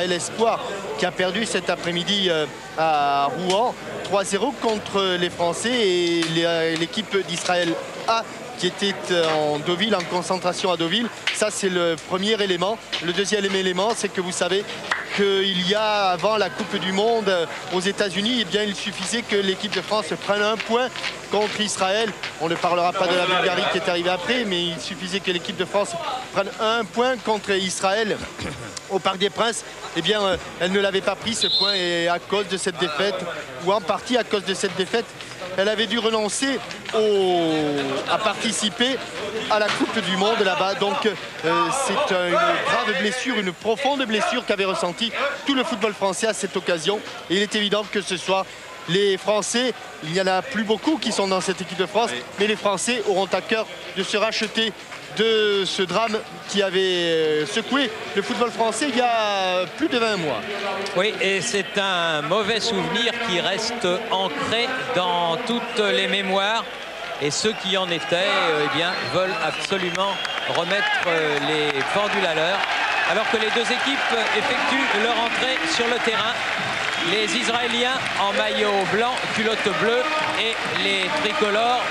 Israël Espoir qui a perdu cet après-midi à Rouen 3-0 contre les Français et l'équipe d'Israël A qui était en Deauville, en concentration à Deauville. Ça, c'est le premier élément. Le deuxième élément, c'est que vous savez qu'il y a, avant la Coupe du Monde aux États-Unis, eh bien, il suffisait que l'équipe de France prenne un point contre Israël. On ne parlera pas de la Bulgarie qui est arrivée après, mais il suffisait que l'équipe de France prenne un point contre Israël au Parc des Princes. Eh bien, elle ne l'avait pas pris, ce point, et à cause de cette défaite, ou en partie à cause de cette défaite, elle avait dû renoncer à participer à la Coupe du Monde là-bas. Donc c'est une grave blessure, une profonde blessure qu'avait ressenti tout le football français à cette occasion. Et il est évident que ce soir, les Français, il n'y en a plus beaucoup qui sont dans cette équipe de France, mais les Français auront à cœur de se racheter de ce drame qui avait secoué le football français il y a plus de 20 mois. Oui, et c'est un mauvais souvenir qui reste ancré dans toutes les mémoires. Et ceux qui en étaient eh bien, veulent absolument remettre les pendules à l'heure. Alors que les deux équipes effectuent leur entrée sur le terrain. Les Israéliens en maillot blanc, culotte bleue, et les tricolores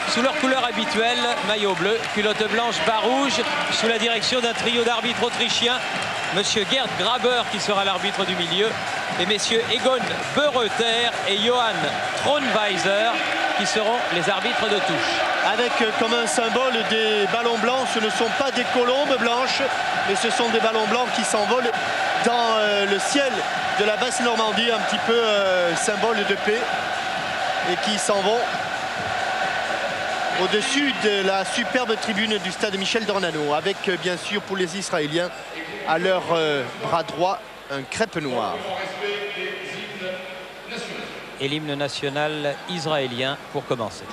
sous leur couleur habituelle, maillot bleu, culotte blanche, bas rouge, sous la direction d'un trio d'arbitres autrichiens, monsieur Gerd Graber qui sera l'arbitre du milieu, et messieurs Egon Bereuter et Johann Thronweiser qui seront les arbitres de touche. Avec comme un symbole des ballons blancs, ce ne sont pas des colombes blanches, mais ce sont des ballons blancs qui s'envolent dans le ciel de la Basse-Normandie, un petit peu symbole de paix, et qui s'en vont au-dessus de la superbe tribune du stade Michel Dornano, avec bien sûr pour les Israéliens à leur bras droit un crêpe noir. Et l'hymne national israélien pour commencer.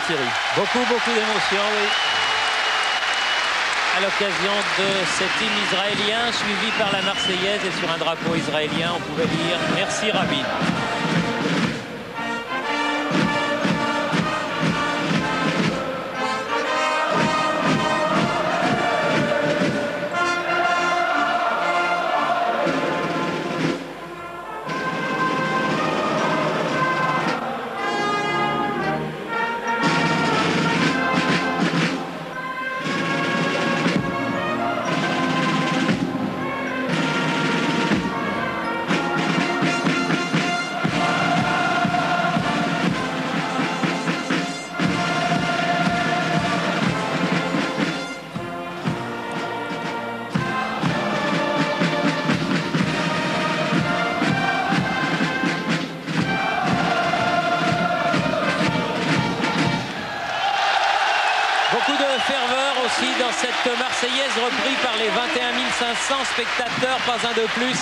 Thierry. Beaucoup d'émotions, oui. À l'occasion de cet hymne israélien, suivi par la Marseillaise, et sur un drapeau israélien, on pouvait dire « Merci Rabin ». Dans cette Marseillaise reprise par les 21 500 spectateurs, pas un de plus,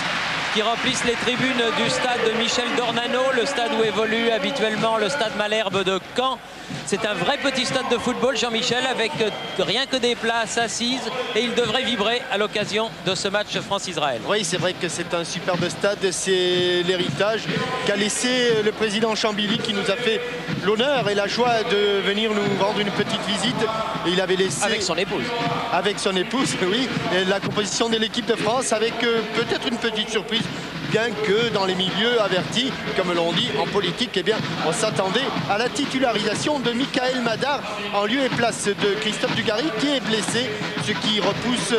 qui remplissent les tribunes du stade Michel Dornano, le stade où évolue habituellement le stade Malherbe de Caen. C'est un vrai petit stade de football, Jean-Michel, avec rien que des places assises, et il devrait vibrer à l'occasion de ce match France-Israël. Oui, c'est vrai que c'est un superbe stade, c'est l'héritage qu'a laissé le président Chambilly, qui nous a fait l'honneur et la joie de venir nous rendre une petite visite. Et il avait laissé... Avec son épouse. Avec son épouse, oui. Et la composition de l'équipe de France, avec peut-être une petite surprise. bien que dans les milieux avertis, comme l'on dit en politique, eh bien, on s'attendait à la titularisation de Michael Madar en lieu et place de Christophe Dugarry qui est blessé, ce qui repousse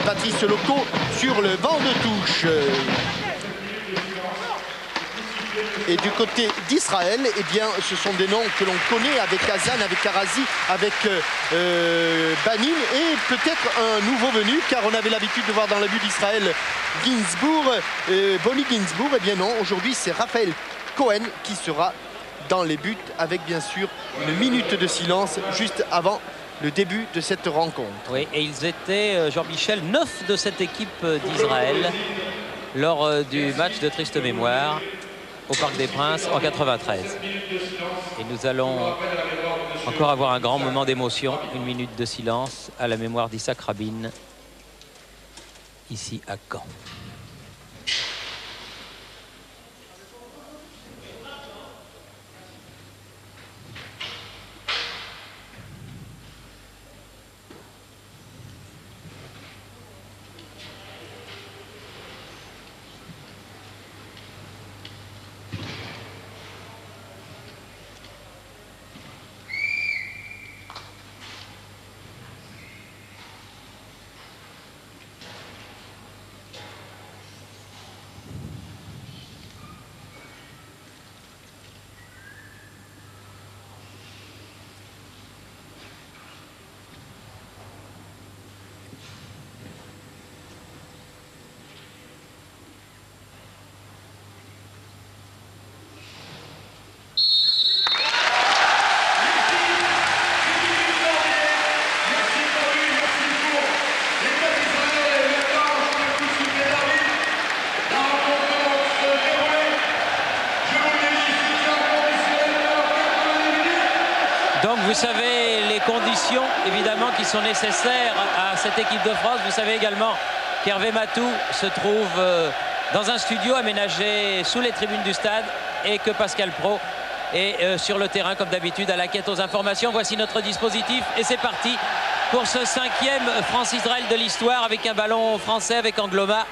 Patrice Loco sur le banc de touche. Et du côté d'Israël, eh bien, ce sont des noms que l'on connaît avec Hazan, avec Arazi, avec Banin et peut-être un nouveau venu, car on avait l'habitude de voir dans le but d'Israël Ginsbourg, Bonnie Ginsbourg. Eh bien non, aujourd'hui c'est Raphaël Cohen qui sera dans les buts avec bien sûr une minute de silence juste avant le début de cette rencontre. Oui, et ils étaient, Jean-Michel, 9 de cette équipe d'Israël lors du match de triste mémoire au Parc des Princes en 93. Et nous allons encore avoir un grand moment d'émotion, une minute de silence à la mémoire d'Isaac Rabin, ici à Caen. Donc vous savez les conditions évidemment qui sont nécessaires à cette équipe de France. Vous savez également qu'Hervé Matou se trouve dans un studio aménagé sous les tribunes du stade et que Pascal Praud est sur le terrain comme d'habitude à la quête aux informations. Voici notre dispositif et c'est parti pour ce 5e France-Israël de l'histoire avec un ballon français avec Angloma,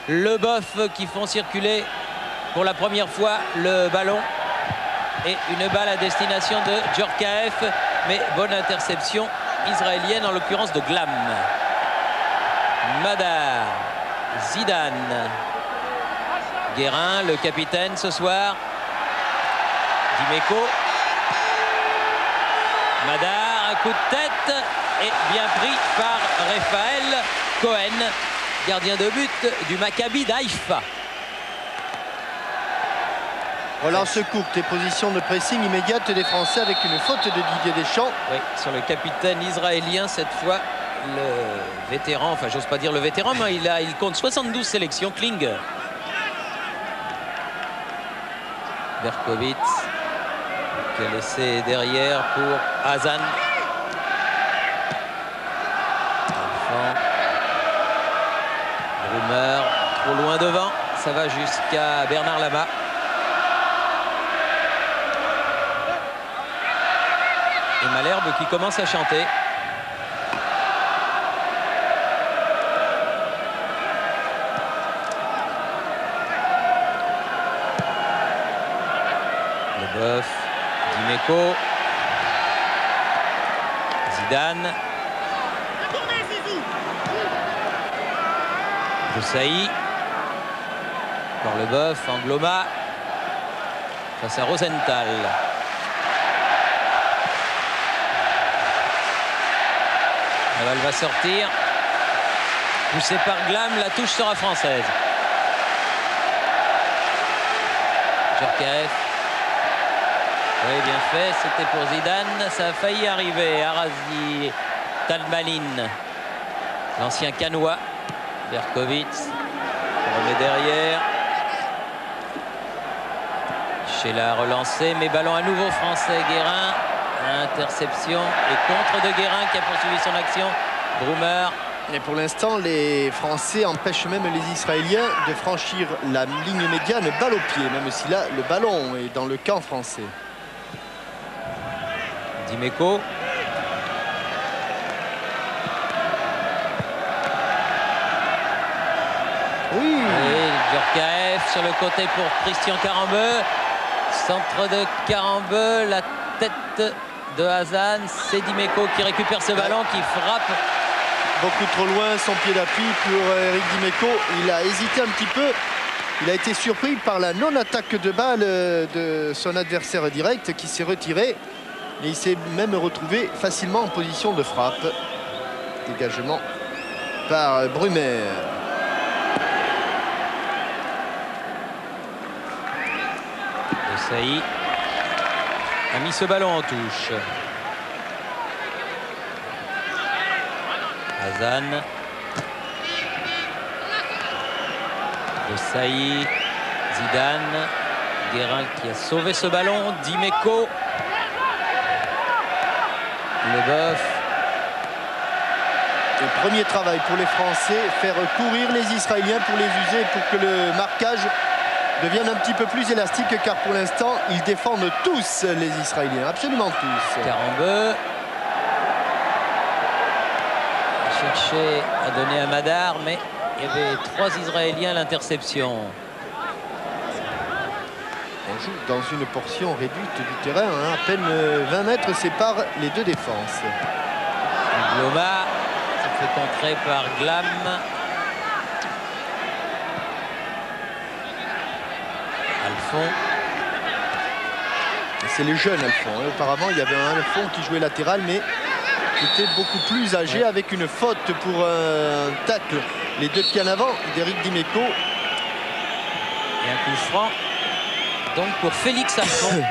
Leboeuf qui font circuler pour la première fois le ballon. Et une balle à destination de Djorkaeff, mais bonne interception israélienne, en l'occurrence de Glam. Madar, Zidane, Guérin, le capitaine ce soir, Dimeco, Madar, un coup de tête, et bien pris par Raphaël Cohen, gardien de but du Maccabi d'Haïfa. Relance courte et position de pressing immédiate des Français avec une faute de Didier Deschamps. Oui, sur le capitaine israélien cette fois, le vétéran, enfin j'ose pas dire le vétéran, mais il compte 72 sélections, Klinger. Berkowitz qui a laissé derrière pour Hazan. Enfant. Brummer, trop loin devant, ça va jusqu'à Bernard Lama. Et Malherbe qui commence à chanter. Leboeuf, Dimeco, Zidane, Boussaï, encore Leboeuf, Angloma, face à Rosenthal. La balle va sortir. Poussé par Glam, la touche sera française. Djorkaeff. Oui, bien fait. C'était pour Zidane. Ça a failli arriver. Arazi, Talmalin. L'ancien Canois. Berkowitz. On remet derrière. Sheila relancé. Mais ballon à nouveau français. Guérin. Interception et contre de Guérin qui a poursuivi son action. Brummer. Et pour l'instant, les Français empêchent même les Israéliens de franchir la ligne médiane balle au pied, même si là, le ballon est dans le camp français. Dimeco. Oui. Et Djorkaeff sur le côté pour Christian Karembeu. Centre de Karembeu, la tête de Hazan. C'est Dimeco qui récupère ce ballon, qui frappe. Beaucoup trop loin, son pied d'appui pour Eric Dimeco. Il a hésité un petit peu. Il a été surpris par la non-attaque de balle de son adversaire direct qui s'est retiré. Et il s'est même retrouvé facilement en position de frappe. Dégagement par Brumer. Desailly a mis ce ballon en touche. Hazan. Desailly. Zidane. Guérin qui a sauvé ce ballon. Dimeco. Leboeuf. Le premier travail pour les Français, faire courir les Israéliens pour les user, pour que le marquage devienne un petit peu plus élastique, car pour l'instant, ils défendent tous les Israéliens, absolument tous. Karembeu a cherché à donner à Madar, mais il y avait 3 Israéliens à l'interception. On joue dans une portion réduite du terrain, hein. À peine 20 mètres séparent les deux défenses. Gloma se fait contrer par Glam. Alphon. C'est les jeunes Alphon. Hein. Auparavant, il y avait un Alphon qui jouait latéral, mais qui était beaucoup plus âgé, avec une faute pour un tacle. Les 2 pieds en avant d'Eric Dimeco. Et un coup franc. Donc pour Félix Alphon,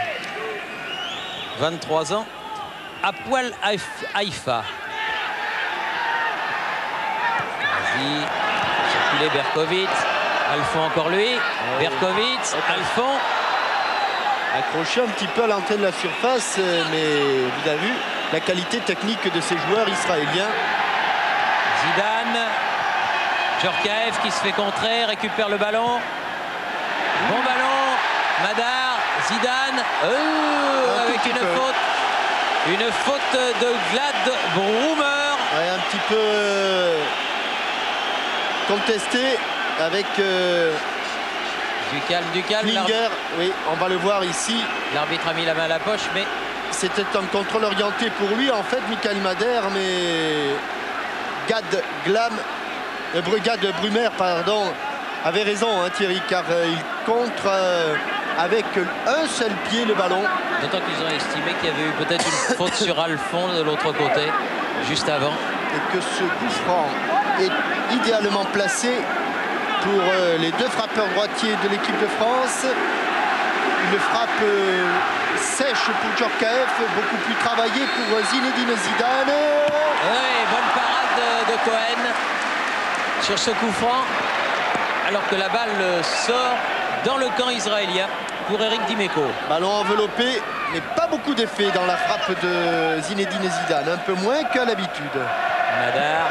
23 ans, Hapoel Haïfa. Vas-y, circuler Berkovitz. Alphon encore lui. Berkovitz, Alphon. Accroché un petit peu à l'entrée de la surface, mais vous avez vu la qualité technique de ces joueurs israéliens. Zidane. Djorkaeff qui se fait contrer, récupère le ballon. Bon ballon. Madar, Zidane, avec une faute de Glad Brumer. Ouais, un petit peu contesté avec du calme. Klinger. Oui, on va le voir ici. L'arbitre a mis la main à la poche, mais c'était un contrôle orienté pour lui, en fait, Michael Madar, mais Gad Brumer, pardon, avait raison, hein, Thierry, car il contre avec un seul pied le ballon. D'autant qu'ils ont estimé qu'il y avait eu peut-être une faute sur Alphon de l'autre côté, juste avant. Et que ce coup franc est idéalement placé pour les 2 frappeurs droitiers de l'équipe de France. Une frappe sèche pour Djorkaeff, beaucoup plus travaillée pour Zinedine Zidane. Oui, bonne parade de Cohen sur ce coup franc, alors que la balle sort dans le camp israélien pour Eric Dimeco. Ballon enveloppé, mais pas beaucoup d'effet dans la frappe de Zinedine Zidane, un peu moins qu'à l'habitude. Madar.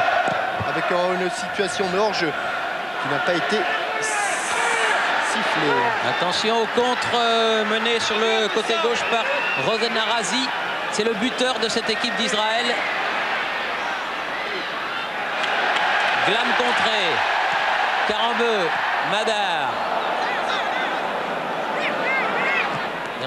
Avec une situation de hors-jeu qui n'a pas été sifflée. Attention au contre mené sur le côté gauche par Rosen Arazi. C'est le buteur de cette équipe d'Israël. Glam contré. Karembeu. Madar.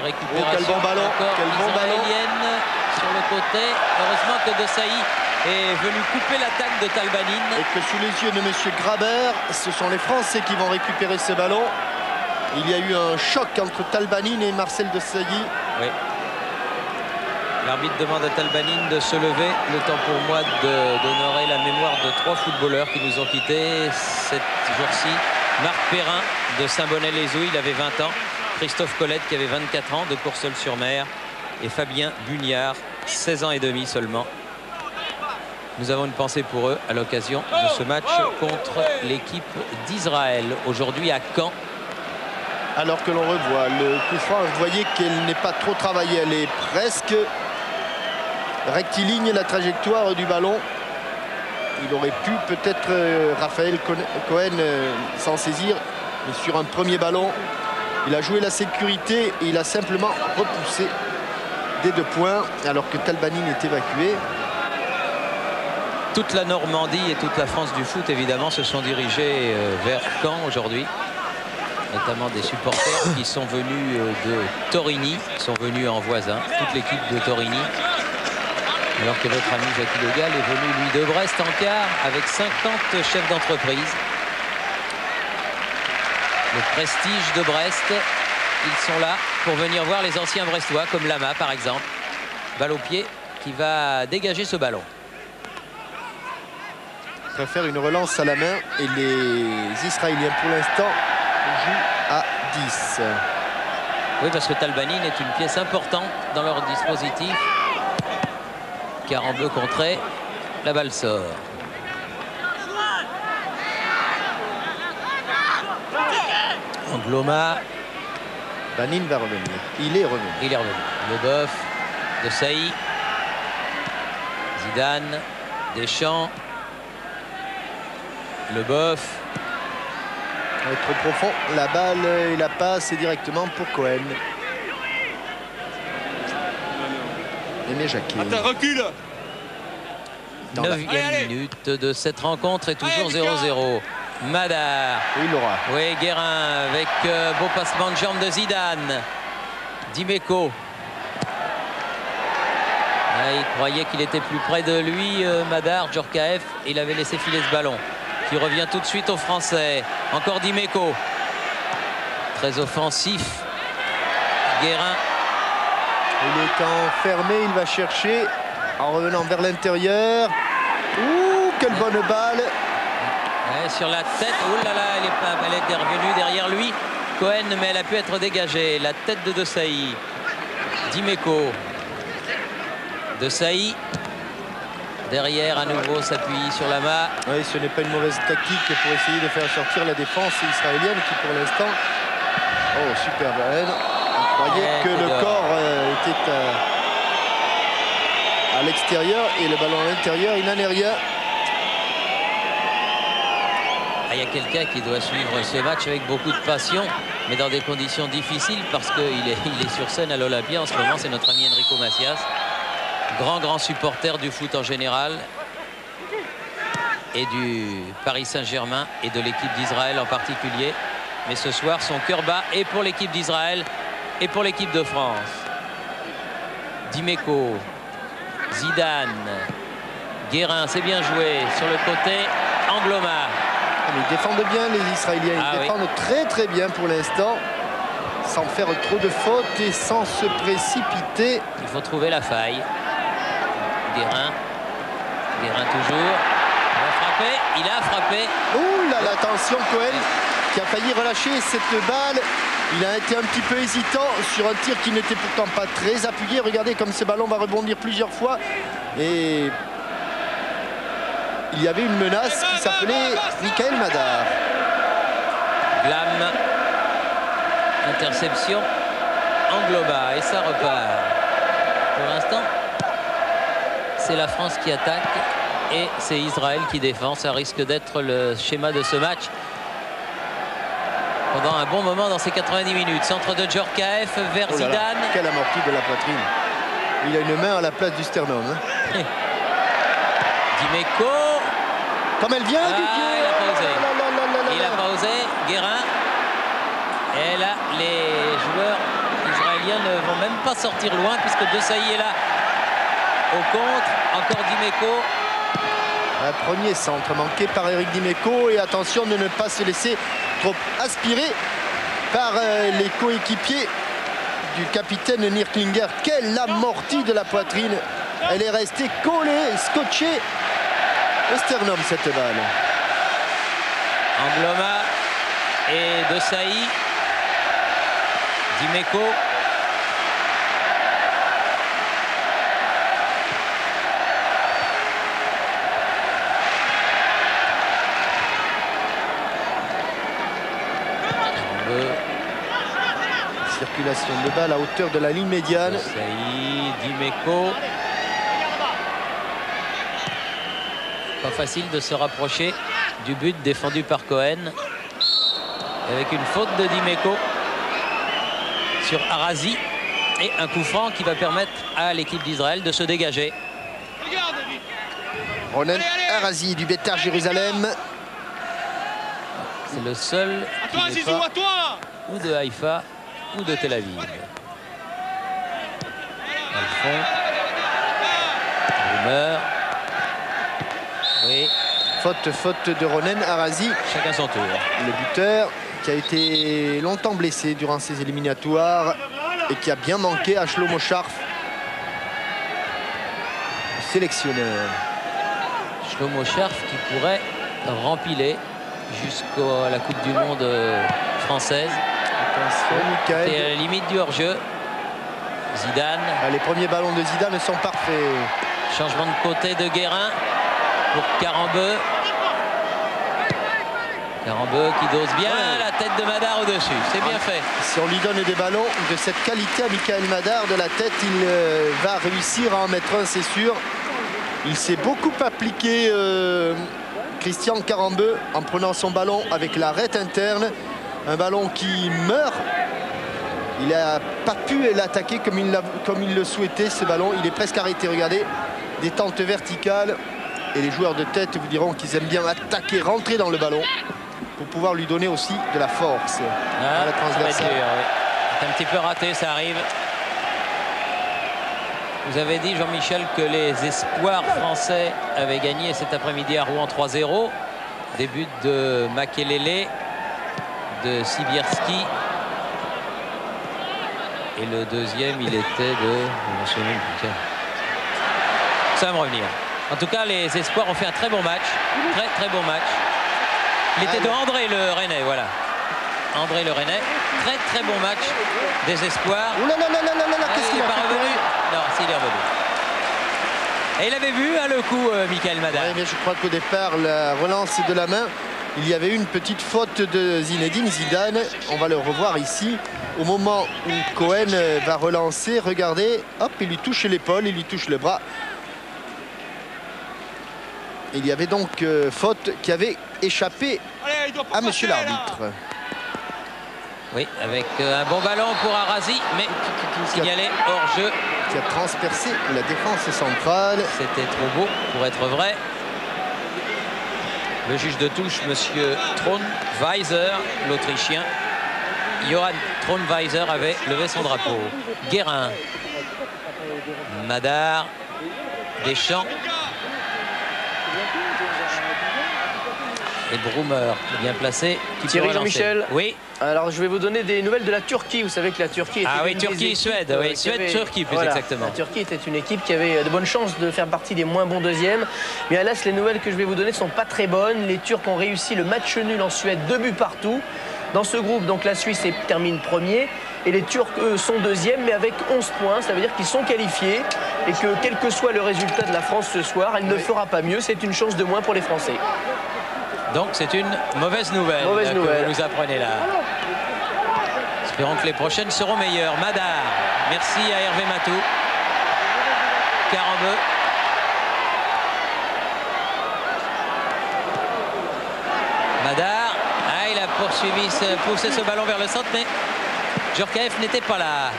Récupération quel bon ballon, encore israélienne sur le côté. Heureusement que Desailly est venu couper l'attaque de Talbanine. Et que sous les yeux de M. Graber, ce sont les Français qui vont récupérer ce ballon. Il y a eu un choc entre Talbanine et Marcel Desailly. Oui. L'arbitre demande à Talbanine de se lever. Le temps pour moi d'honorer la mémoire de 3 footballeurs qui nous ont quittés cette jour-ci. Marc Perrin de Saint-Bonnet-les-Eaux, il avait 20 ans. Christophe Colette qui avait 24 ans de Courseulles-sur-Mer. Et Fabien Bugnard, 16 ans et demi seulement. Nous avons une pensée pour eux à l'occasion de ce match contre l'équipe d'Israël. Aujourd'hui à Caen. Alors que l'on revoit le coup franc, vous voyez qu'elle n'est pas trop travaillée. Elle est presque rectiligne, la trajectoire du ballon. Il aurait pu peut-être Raphaël Cohen s'en saisir. Mais sur un premier ballon, il a joué la sécurité et il a simplement repoussé des 2 points alors que Talbanine est évacué. Toute la Normandie et toute la France du foot évidemment se sont dirigés vers Caen aujourd'hui. notamment des supporters qui sont venus de Torini, qui sont venus en voisin, toute l'équipe de Torini. Alors que votre ami Jackie Le Gall est venu, lui, de Brest en quart, avec 50 chefs d'entreprise. Le prestige de Brest, ils sont là pour venir voir les anciens Brestois, comme Lama, par exemple. Balle au pied, qui va dégager ce ballon. Il préfère une relance à la main et les Israéliens, pour l'instant, jouent à 10. Oui, parce que Talbanin est une pièce importante dans leur dispositif. Car en bleu contré, la balle sort. Angloma. Banin va revenir. Il est revenu. Il est revenu. Leboeuf, De Sailly, Zidane, Deschamps, Leboeuf. Trop profond. La balle et la passe est directement pour Cohen. Aimé Jacquet. Attends, recule. 9e minute de cette rencontre et toujours 0-0. Madar. Oui, Laura. Oui, Guérin avec beau passement de jambe de Zidane. Dimeco. Il croyait qu'il était plus près de lui, Madar, Djorkaeff. Il avait laissé filer ce ballon qui revient tout de suite aux Français. Encore Dimeco. Très offensif. Guérin. Il est enfermé, il va chercher en revenant vers l'intérieur. Ouh, quelle bonne balle. Ouais, sur la tête. Oh là là, elle est revenue derrière lui. Cohen, mais elle a pu être dégagée. La tête de Sailly. Dimeco. De Sailly. Derrière, à nouveau, s'appuie sur la main. Oui, ce n'est pas une mauvaise tactique pour essayer de faire sortir la défense israélienne qui, pour l'instant... Oh, super belle. On croyait que le corps était à l'extérieur et le ballon à l'intérieur, il n'en est rien. Il y a quelqu'un qui doit suivre ce match avec beaucoup de passion, mais dans des conditions difficiles parce qu'il est sur scène à l'Olympia en ce moment. C'est notre ami Enrico Macias, grand supporter du foot en général et du Paris Saint-Germain et de l'équipe d'Israël en particulier. Mais ce soir, son cœur bat et pour l'équipe d'Israël et pour l'équipe de France. Dimeco, Zidane, Guérin, c'est bien joué sur le côté. Angloma. Ils défendent bien les Israéliens, ils défendent très bien pour l'instant, sans faire trop de fautes et sans se précipiter. Il faut trouver la faille. Guérin toujours. Il a frappé. Ouh là là, attention Cohen qui a failli relâcher cette balle. Il a été un petit peu hésitant sur un tir qui n'était pourtant pas très appuyé. Regardez comme ce ballon va rebondir plusieurs fois. Et il y avait une menace qui s'appelait Michael Madar. Glam. Interception. Angloma. Et ça repart. Pour l'instant, c'est la France qui attaque et c'est Israël qui défend. Ça risque d'être le schéma de ce match pendant un bon moment dans ces 90 minutes. Centre de Djorkaeff vers Zidane. Quelle amortie de la poitrine. Il a une main à la place du sternum. Hein. Dimeco. Comme elle vient du pied. Il a pas osé. Il a pas osé. Guérin. Et là, les joueurs israéliens ne vont même pas sortir loin puisque De Sailly est là. Au contre, encore Dimeco. Un premier centre manqué par Eric Dimeco. Et attention de ne pas se laisser trop aspiré par les coéquipiers du capitaine Nir Klinger. Quelle amortie de la poitrine. Elle est restée collée, scotchée au sternum cette balle. Angloma et De Sailly. Dimeco. Circulation de balle à hauteur de la ligne médiane. De Sailly, Dimeco. Pas facile de se rapprocher du but défendu par Cohen. Avec une faute de Dimeco sur Arazi. Et un coup franc qui va permettre à l'équipe d'Israël de se dégager. Ronen Arazi du Beitar Jérusalem. C'est le seul qui n'est pas ou de Haïfa ou de Tel Aviv. Dans le fond, Brummer. Oui. Faute de Ronen Arazi. Chacun son tour. Le buteur qui a été longtemps blessé durant ces éliminatoires et qui a bien manqué à Shlomo Sharf, sélectionneur. Shlomo Sharf qui pourrait rempiler jusqu'à la Coupe du Monde française. Attention, Michael. C'est à la limite du hors-jeu. Zidane. Les premiers ballons de Zidane sont parfaits. Changement de côté de Guérin pour Karambeu. Karambeu qui dose bien la tête de Madar au-dessus. C'est bien fait. Si on lui donne des ballons de cette qualité à Michael Madar de la tête, il va réussir à en mettre un, c'est sûr. Il s'est beaucoup appliqué, Christian Karambeu, en prenant son ballon avec l'arête interne. Un ballon qui meurt. Il n'a pas pu l'attaquer comme il le souhaitait, ce ballon. Il est presque arrêté. Regardez, détente verticale. Et les joueurs de tête vous diront qu'ils aiment bien attaquer, rentrer dans le ballon pour pouvoir lui donner aussi de la force à la transversale. C'est un petit peu raté, ça arrive. Vous avez dit, Jean-Michel, que les espoirs français avaient gagné cet après-midi à Rouen 3-0. Début de Makelele, de Sibierski. Et le deuxième, il était de... Ça va me revenir. En tout cas, les espoirs ont fait un très bon match. Très, très bon match. Il était de André Le Rennais, voilà. André Le Rennais. Très, très bon match des espoirs. Ouh là là là là là là, qu'est-ce qu'il n'est a pas fait? revenu? Non, s'il est revenu. Et il avait vu le coup, Michael Madar. Oui, mais je crois qu'au départ, la relance de la main, il y avait une petite faute de Zinedine Zidane. On va le revoir ici. Au moment où Cohen va relancer, regardez, hop, il lui touche l'épaule, il lui touche le bras. Il y avait donc faute qui avait échappé à monsieur l'arbitre. Oui, avec un bon ballon pour Arazi, mais signalé hors jeu. Qui a transpercé la défense centrale. C'était trop beau pour être vrai. Le juge de touche, monsieur Thronweiser, l'Autrichien. Johann Thronweiser avait levé son drapeau. Guérin. Madar. Deschamps. Et Brummer, bien placé. Thierry Jean-Michel. Oui. Alors je vais vous donner des nouvelles de la Turquie. Vous savez que la Turquie était Turquie-Suède. Oui, Suède-Turquie plus exactement. La Turquie était une équipe qui avait de bonnes chances de faire partie des moins bons deuxièmes. Mais hélas, les nouvelles que je vais vous donner ne sont pas très bonnes. Les Turcs ont réussi le match nul en Suède, 2 buts partout. Dans ce groupe, donc la Suisse termine premier. Et les Turcs, eux, sont deuxièmes, mais avec 11 points. Ça veut dire qu'ils sont qualifiés. Et que quel que soit le résultat de la France ce soir, elle ne fera pas mieux. C'est une chance de moins pour les Français. Donc c'est une mauvaise nouvelle que vous nous apprenez là. Espérons que les prochaines seront meilleures. Madar, merci à Hervé Matou. Karambeu. Madar, il a poursuivi, poussé ce ballon vers le centre, mais Djorkaeff n'était pas là.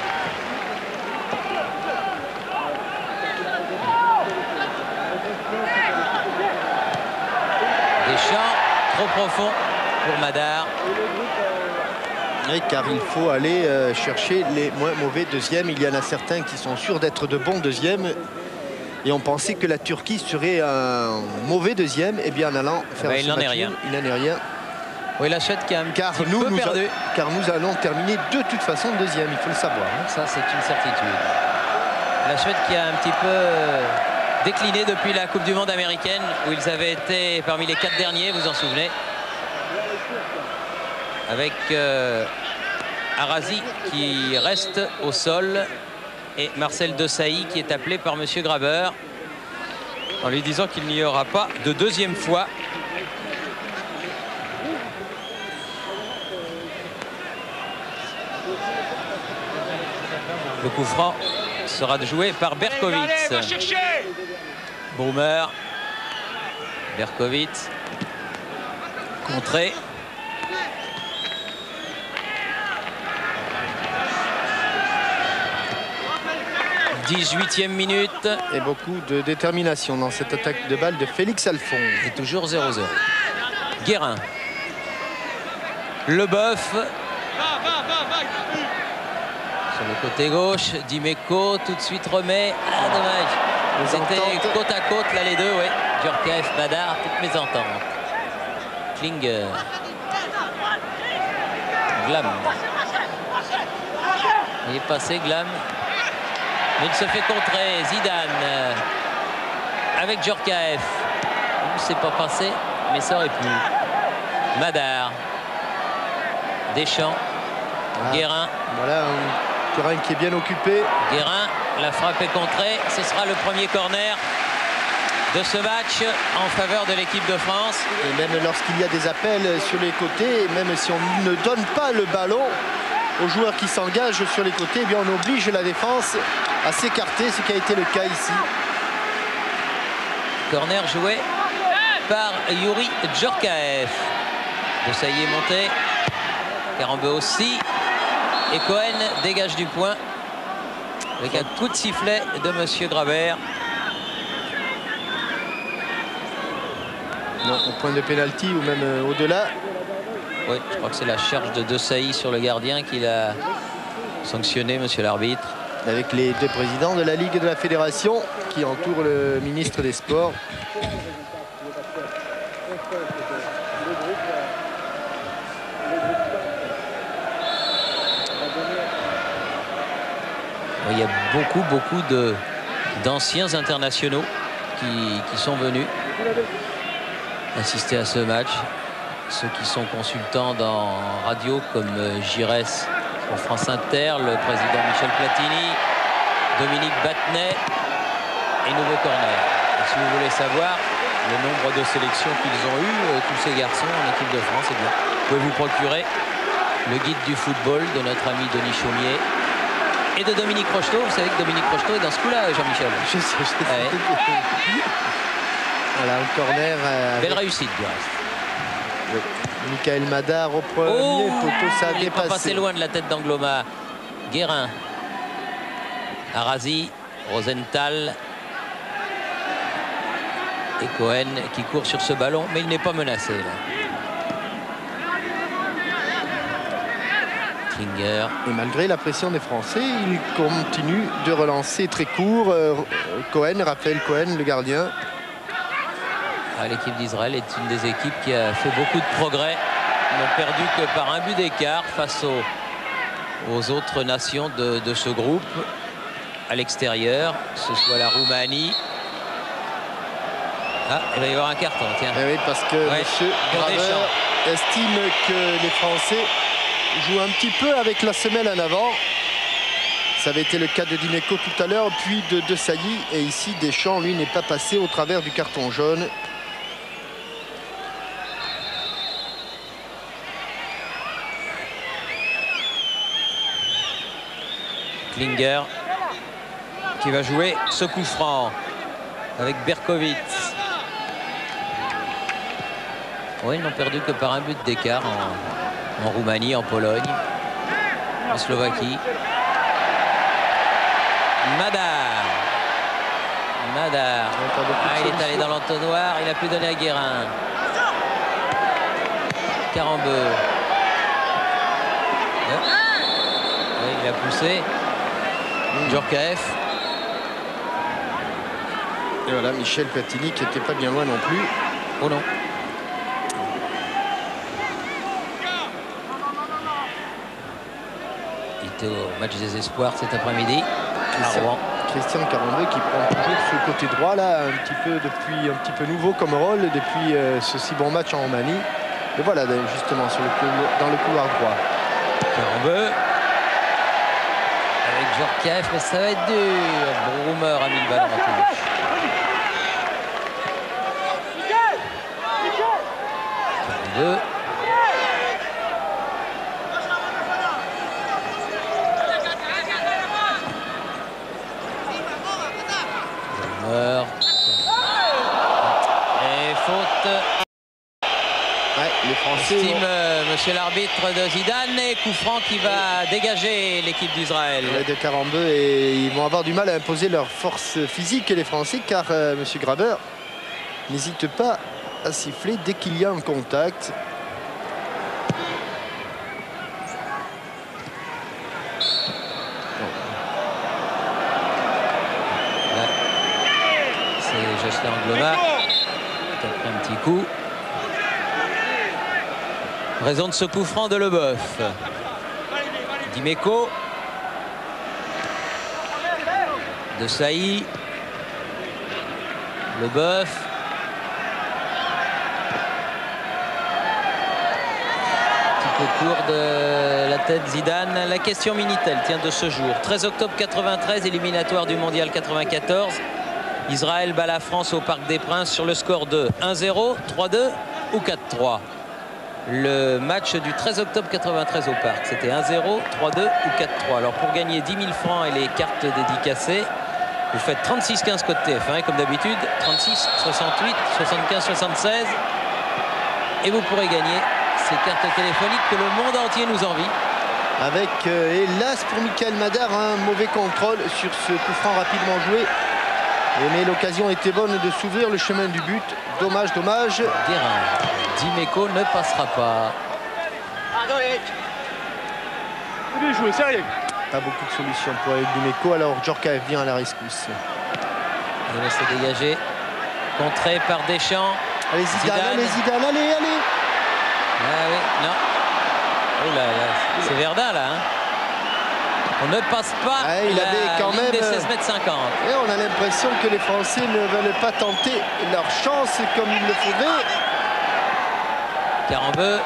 Deschamps, trop profond pour Madar. Oui, car il faut aller chercher les moins mauvais deuxièmes. Il y en a certains qui sont sûrs d'être de bons deuxièmes. Et on pensait que la Turquie serait un mauvais deuxième. Et bien en allant faire il n'en est rien. Il n'en est rien. Oui, la Suède qui a un petit peu perdu. Car nous allons terminer de toute façon deuxième, il faut le savoir. Ça, c'est une certitude. La Suède qui a un petit peu décliné depuis la Coupe du Monde américaine, où ils avaient été parmi les 4 derniers, vous en souvenez. Avec Arazi qui reste au sol et Marcel Desailly qui est appelé par monsieur Grabeur en lui disant qu'il n'y aura pas de deuxième fois. Le coup franc sera joué par Berkowitz. Brummer. Berkowitz. Contré. 18e minute. Et beaucoup de détermination dans cette attaque de balle de Félix Alphonse. Et toujours 0-0. Guérin. Leboeuf. Sur le côté gauche, Dimeco tout de suite remet. Ah, dommage. C'était côte à côte, là, les deux, oui. Djorkaeff, Madar, toutes mes ententes. Klinger. Glam. Il est passé, Glam. Mais il se fait contrer. Zidane. Avec Djorkaeff. C'est pas passé, mais ça aurait pu. Madar. Deschamps. Guérin. Voilà un terrain qui est bien occupé. Guérin, la frappe est contrée. Ce sera le premier corner de ce match en faveur de l'équipe de France. Et même lorsqu'il y a des appels sur les côtés, même si on ne donne pas le ballon aux joueurs qui s'engagent sur les côtés, eh bien on oblige la défense à s'écarter, ce qui a été le cas ici. Corner joué par Youri Djorkaeff. Desailly est monté. Karambeu aussi. Et Cohen dégage du point avec un coup de sifflet de monsieur Grabert. Non, au point de pénalty ou même au-delà. Oui, je crois que c'est la charge de Desailly sur le gardien qu'il a sanctionné, monsieur l'arbitre. Avec les deux présidents de la Ligue et de la Fédération qui entourent le ministre des Sports. Il y a beaucoup d'anciens internationaux qui sont venus assister à ce match. Ceux qui sont consultants dans radio comme Giresse pour France Inter, le président Michel Platini, Dominique Battenet et nouveau corner. Et si vous voulez savoir le nombre de sélections qu'ils ont eu, tous ces garçons en équipe de France, eh bien, vous pouvez vous procurer le guide du football de notre ami Denis Chaumier et de Dominique Rocheteau. Vous savez que Dominique Rocheteau est dans ce coup-là, Jean-Michel. Je sais. Ouais. Voilà, un corner. Belle réussite, du reste. Oui. Michael Madar au premier poteau, ça a il n'est pas passé dépassé. loin de la tête d'Angloma. Guérin. Arazi. Rosenthal. Et Cohen qui court sur ce ballon, mais il n'est pas menacé, là. Klinger. Et malgré la pression des Français, il continue de relancer très court. Cohen, Raphaël Cohen, le gardien. L'équipe d'Israël est une des équipes qui a fait beaucoup de progrès. Ils n'ont perdu que par un but d'écart face aux autres nations de ce groupe. À l'extérieur, que ce soit la Roumanie. Ah, il va y avoir un carton, tiens. Eh oui, parce que Ouais, M. pour Graveur Deschamps. estime que les Français jouent un petit peu avec la semelle en avant. Ça avait été le cas de Dimeco tout à l'heure, puis de Desailly. Et ici, Deschamps, lui, n'est pas passé au travers du carton jaune. Klinger qui va jouer ce coup franc avec Berkowitz. Oui, ils n'ont perdu que par un but d'écart en Roumanie, en Pologne, en Slovaquie. Madar. Il est allé dans l'entonnoir, il a pu donner à Guérin. Karambeu. Oui, il a poussé. Djorkaeff. Et voilà, Michel Platini qui n'était pas bien loin non plus. Oh non. Il était au match des espoirs cet après-midi à Rouen. Christian Karambeu qui prend toujours ce côté droit là, un petit peu nouveau comme rôle depuis ce si bon match en Roumanie. Et voilà, justement dans le couloir droit. Karambeu. Avec Djorkaeff, mais ça va être dur. Brummer a mis le ballon en touche. Karambeu. Brummer. Et faute. Ouais, les Français Estime monsieur l'arbitre de Zidane, et coup franc qui va dégager l'équipe d'Israël. de Karambeu, et ils vont avoir du mal à imposer leur force physique, les Français, car monsieur Grabeur n'hésite pas à siffler dès qu'il y a un contact. Jocelyn Angloma qui a pris un petit coup. Raison de ce coup franc de Leboeuf. Dimeco. De Sailly. Leboeuf. Petit peu court de la tête Zidane. La question Minitel tient de ce jour. 13 octobre 93, éliminatoire du mondial 94. Israël bat la France au Parc des Princes sur le score de 1-0, 3-2 ou 4-3. Le match du 13 octobre 93 au Parc, c'était 1-0, 3-2 ou 4-3. Alors pour gagner 10 000 francs et les cartes dédicacées, vous faites 36-15 code TF1 comme d'habitude, 36, 68, 75, 76 et vous pourrez gagner ces cartes téléphoniques que le monde entier nous envie. Avec, hélas pour Michael Madar, un mauvais contrôle sur ce coup franc rapidement joué. Mais l'occasion était bonne de s'ouvrir le chemin du but. Dommage, dommage. Guérin. Dimeco ne passera pas. Bien joué, sérieux. Pas beaucoup de solutions pour Eric Dimeco. Alors Djorkaeff vient à la rescousse. Il va se dégager. Contré par Deschamps. Allez Zidane, allez Zidane, allez, allez. Ah oui, non. Oh là là, c'est Verdun là. Hein. On ne passe pas il avait quand même des 16 mètres 50. Et on a l'impression que les Français ne veulent pas tenter leur chance comme il le faudrait. Carambeu.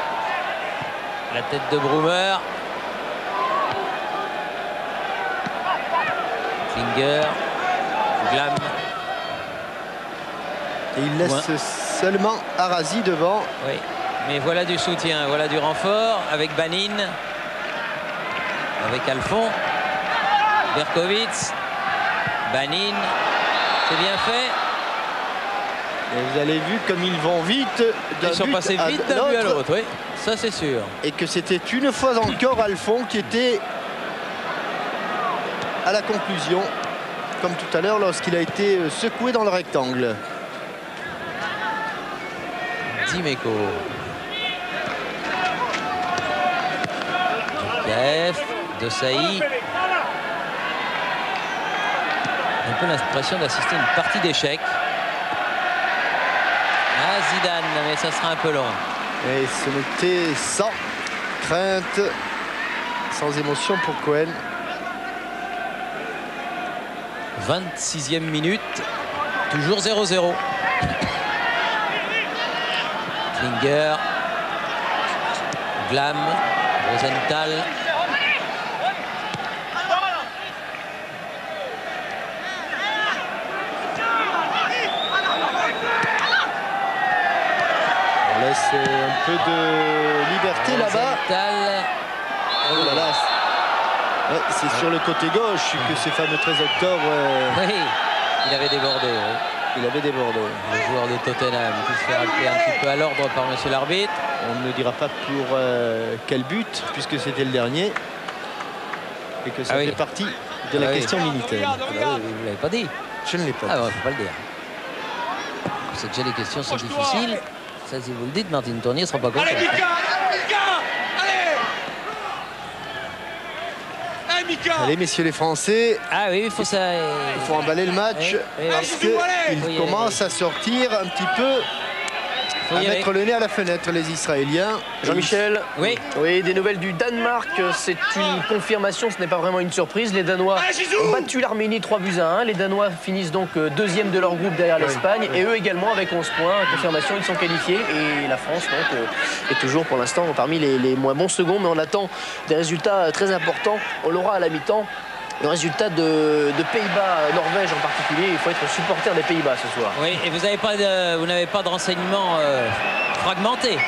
La tête de Brummer. Klinger. Glam. Et il laisse seulement Arazi devant. Oui, mais voilà du soutien, voilà du renfort avec Banin. Avec Alphon, Berkowitz, Banin, c'est bien fait. Et vous avez vu comme ils vont vite. Ils sont passés vite d'un but à l'autre, oui, ça c'est sûr. Et que c'était une fois encore Alphon qui était à la conclusion, comme tout à l'heure lorsqu'il a été secoué dans le rectangle. Dimeco. Djorkaeff. De Sailly. Un peu l'impression d'assister à une partie d'échecs. Ah, Zidane, mais ça sera un peu long. Et ce n'était sans crainte, sans émotion pour Cohen. 26e minute, toujours 0-0. Klinger, Glam, Rosenthal. On laisse un peu de liberté là-bas. Oh là là. Ouais, c'est sur le côté gauche que ce fameux 13 octobre. Oui, il avait débordé. Oui. Il avait débordé. Le joueur de Tottenham qui se fait rappeler un petit peu à l'ordre par monsieur l'arbitre. On ne dira pas pour quel but, puisque c'était le dernier. Et que ça fait partie de la question Minitel. Ah bah oui, vous ne l'avez pas dit. Je ne l'ai pas dit. Ah ouais, faut pas le dire. C'est que déjà les questions sont difficiles. Ça, si vous le dites, Martine Tournier ne sera pas content. Allez, Mika! Allez, Mika! Allez, messieurs les Français. Ah oui, il faut ça. Il faut emballer le match parce qu'ils commencent à sortir un petit peu, à mettre le nez à la fenêtre, les Israéliens. Jean-Michel, oui. Oui, des nouvelles du Danemark, c'est une confirmation, ce n'est pas vraiment une surprise. Les Danois ont battu l'Arménie 3-1. Les Danois finissent donc deuxième de leur groupe derrière l'Espagne. Et eux également avec 11 points. Confirmation, ils sont qualifiés. Et la France donc, est toujours pour l'instant parmi les moins bons seconds. Mais on attend des résultats très importants. On l'aura à la mi-temps. Le résultat de Pays-Bas-Norvège en particulier, il faut être supporter des Pays-Bas ce soir. Oui, et vous n'avez pas de renseignements fragmentés.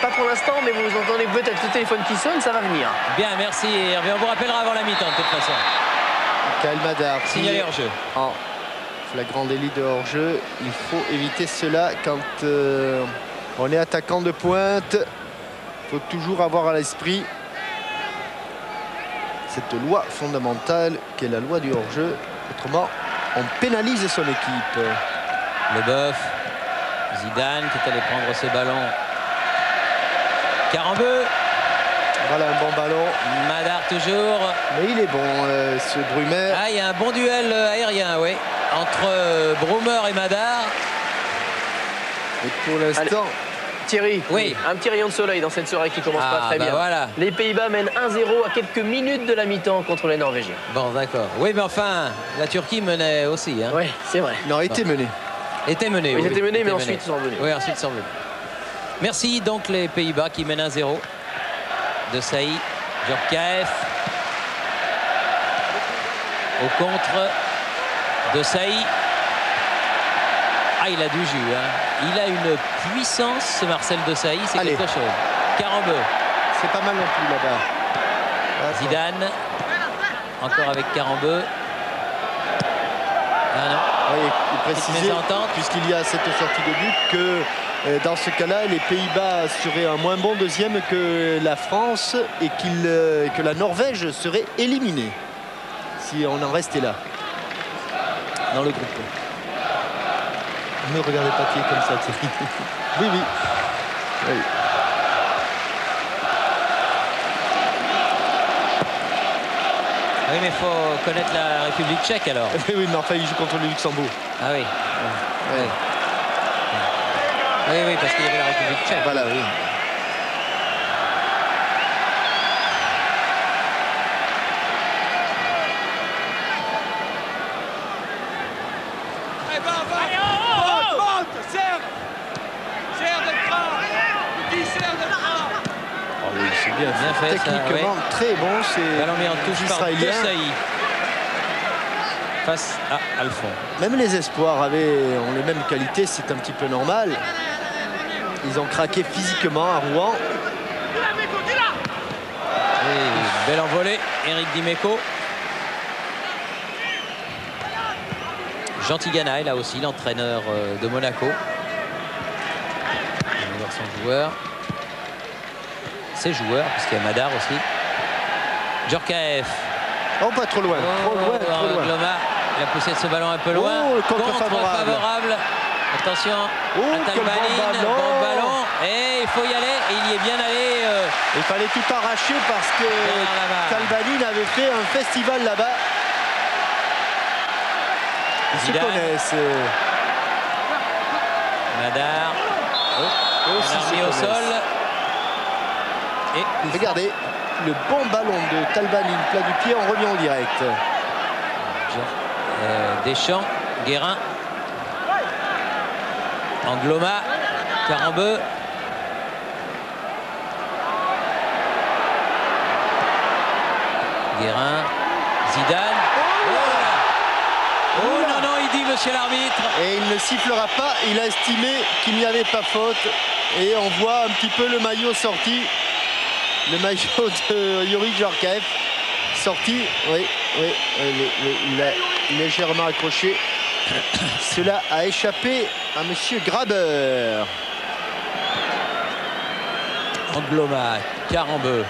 Pas pour l'instant, mais vous entendez peut-être le téléphone qui sonne, ça va venir. Bien, merci Hervé. On vous rappellera avant la mi-temps de toute façon. Michael Madar. Signalé hors-jeu. En flagrant délit de hors-jeu. Il faut éviter cela quand on est attaquant de pointe. Il faut toujours avoir à l'esprit cette loi fondamentale qui est la loi du hors-jeu. Autrement, on pénalise son équipe. Leboeuf, Zidane qui est allé prendre ses ballons. Carambeu. Voilà un bon ballon. Madar toujours. Mais il est bon, ce Brummer. Ah, il y a un bon duel aérien, oui. entre Brummer et Madar. Et pour l'instant, Thierry, oui. Un petit rayon de soleil dans cette soirée qui commence pas très bien. Voilà. Les Pays-Bas mènent 1-0 à quelques minutes de la mi-temps contre les Norvégiens. Bon, d'accord. Oui, mais enfin, la Turquie menait aussi. Hein. Oui, c'est vrai. il aurait été mené. Était menée. Ils oui, étaient menés, mais était ensuite ils sont revenus. Oui, ensuite ils sont revenus. Merci donc les Pays-Bas qui mènent 1-0. De Saï, Djorkaeff. Au contre de Saï. Ah, il a du jus. Hein. Il a une puissance, ce Marcel de Saï, c'est quelque chose. Carambeu. C'est pas mal non plus là-bas. Zidane. Encore avec Carambeu. Ah non. Oui, il précisait, puisqu'il y a cette sortie de but, que dans ce cas-là, les Pays-Bas seraient un moins bon deuxième que la France et que la Norvège serait éliminée si on en restait là, dans le groupe. Ne regardez pas Thierry comme ça, Thierry. Oui, oui. Oui. Oui, mais il faut connaître la République tchèque alors. Oui, mais enfin, il joue contre le Luxembourg. Ah oui. Ouais. Oui, oui, parce qu'il y avait la République tchèque. Voilà, oui. Bien fait, techniquement ça, très bon, c'est ballon mis en touche par De Saï face à Alphon. Même les espoirs ont les mêmes qualités, c'est un petit peu normal. Ils ont craqué physiquement à Rouen. Et belle envolée, Eric Dimeco. Jean Tigana est là aussi, l'entraîneur de Monaco. On va voir son joueur. Ses joueurs, parce qu'il y a Madar aussi. Djorkaeff. Oh, pas trop loin. Trop loin. Gloma, il a poussé ce ballon un peu loin. Oh, contre favorable. Attention à Talbaline. Bon ballon. Et il faut y aller. Et il y est bien allé. Il fallait tout arracher parce que Talbaline avait fait un festival là-bas. Ils se connaissent. Madar. On a au sol. Et regardez, le bon ballon de Talbaline, plat du pied, on revient en direct. Deschamps, Guérin. Angloma, Carambeu. Guérin, Zidane. Oh non, non, il dit monsieur l'arbitre. Et il ne sifflera pas, il a estimé qu'il n'y avait pas faute. Et on voit un petit peu le maillot sorti. Le maillot de Yuri Djorkaeff sorti, oui, il a légèrement accroché. Cela a échappé à monsieur Graber. Angloma, Carambeu.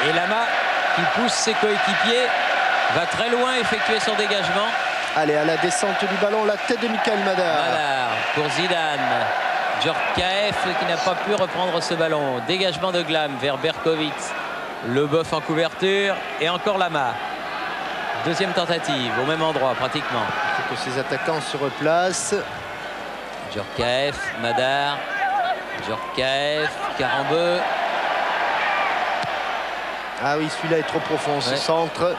Et Lama qui pousse ses coéquipiers va très loin effectuer son dégagement. Allez, à la descente du ballon, la tête de Michael Madar. Madar pour Zidane. Djorkaeff qui n'a pas pu reprendre ce ballon. Dégagement de Glam vers Berkowitz. Leboeuf en couverture et encore Lama. Deuxième tentative au même endroit pratiquement. Il faut que ses attaquants se replacent. Djorkaeff, Madar. Djorkaeff, Carambeu. Ah oui, celui-là est trop profond, ce centre.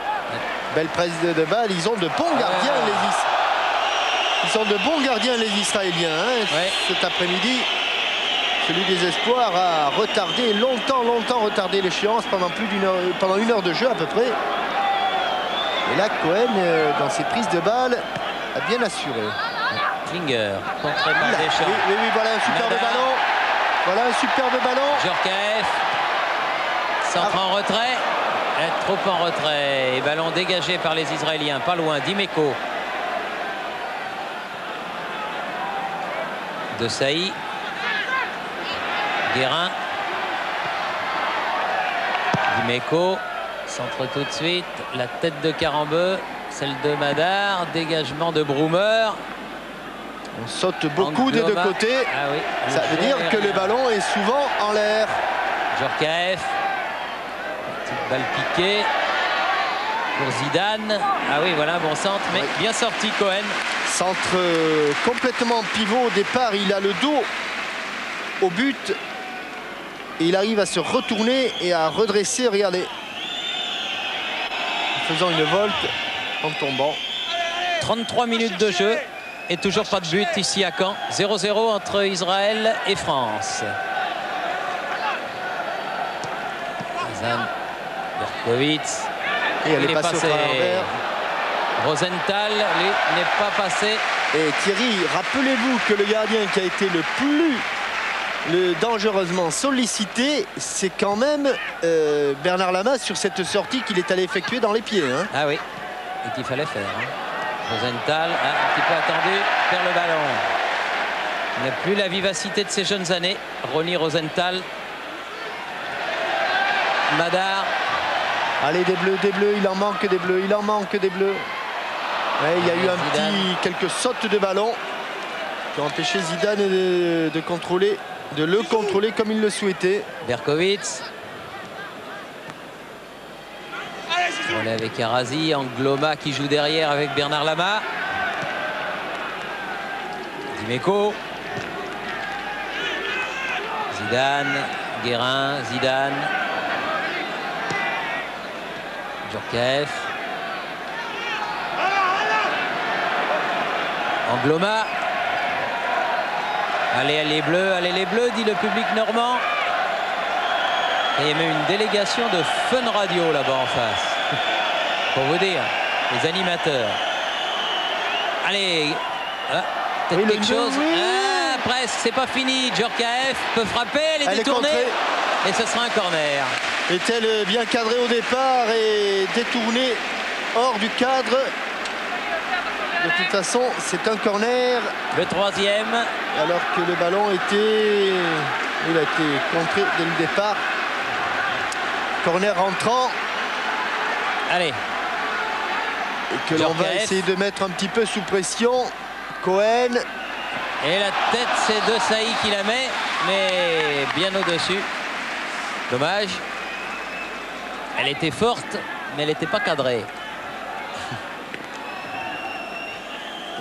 Belle prise de balle. Ils ont de bons gardiens, Ils ont de bons gardiens, les Israéliens. Cet après-midi, celui des espoirs a retardé longtemps retardé l'échéance pendant pendant une heure de jeu à peu près. Et là, Cohen, dans ses prises de balles, a bien assuré. Klinger, contré par Deschamps. Oui, voilà un superbe ballon. Voilà un superbe ballon. Djorkaeff, centre en retrait. Trop en retrait. Et ballon dégagé par les Israéliens. Pas loin, Dimeco. De Saï. Guérin. Dimeco. Centre tout de suite. La tête de Carambeu. Celle de Madar. Dégagement de Brummer. On saute beaucoup des deux côtés. Ah oui, ça veut dire que le ballon est souvent en l'air. Djorkaeff. Petite balle piquée pour Zidane. Ah oui, voilà un bon centre, mais bien sorti Cohen. Centre complètement pivot au départ. Il a le dos au but. Et il arrive à se retourner et à redresser. Regardez. En faisant une volte en tombant. 33 minutes de jeu. Et toujours pas de but ici à Caen. 0-0 entre Israël et France. Zan Berkowitz. Et elle est passée. Rosenthal, lui, n'est pas passé. Et Thierry, rappelez-vous que le gardien qui a été le dangereusement sollicité, c'est quand même Bernard Lama sur cette sortie qu'il est allé effectuer dans les pieds. Hein. Ah oui, et qu'il fallait faire. Hein. Rosenthal a un petit peu attendu, perd le ballon. Il n'a plus la vivacité de ses jeunes années. Ronny Rosenthal. Madar. Allez, des bleus, il en manque des bleus, il en manque des bleus. Ouais, il y a eu quelques sautes de ballon qui ont empêché Zidane de le contrôler comme il le souhaitait. Berkowitz. On est avec Arazi, Angloma qui joue derrière avec Bernard Lama. Dimeco. Zidane, Guérin, Zidane. Djorkaeff. Angloma. Allez les bleus, dit le public normand. Et il y a même une délégation de Fun Radio là-bas en face. Pour vous dire, les animateurs. Allez, peut-être quelque chose. Oui. Ah, presque, c'est pas fini. Djorkaeff peut frapper, elle est détournée. Et ce sera un corner. Est-elle bien cadrée au départ et détournée hors du cadre? De toute façon, c'est un corner. Le troisième. Alors que le ballon il a été contré dès le départ. Corner rentrant. Allez. Et que l'on va essayer de mettre un petit peu sous pression. Cohen. Et la tête, c'est De Sailly qui la met, mais bien au-dessus. Dommage. Elle était forte, mais elle n'était pas cadrée.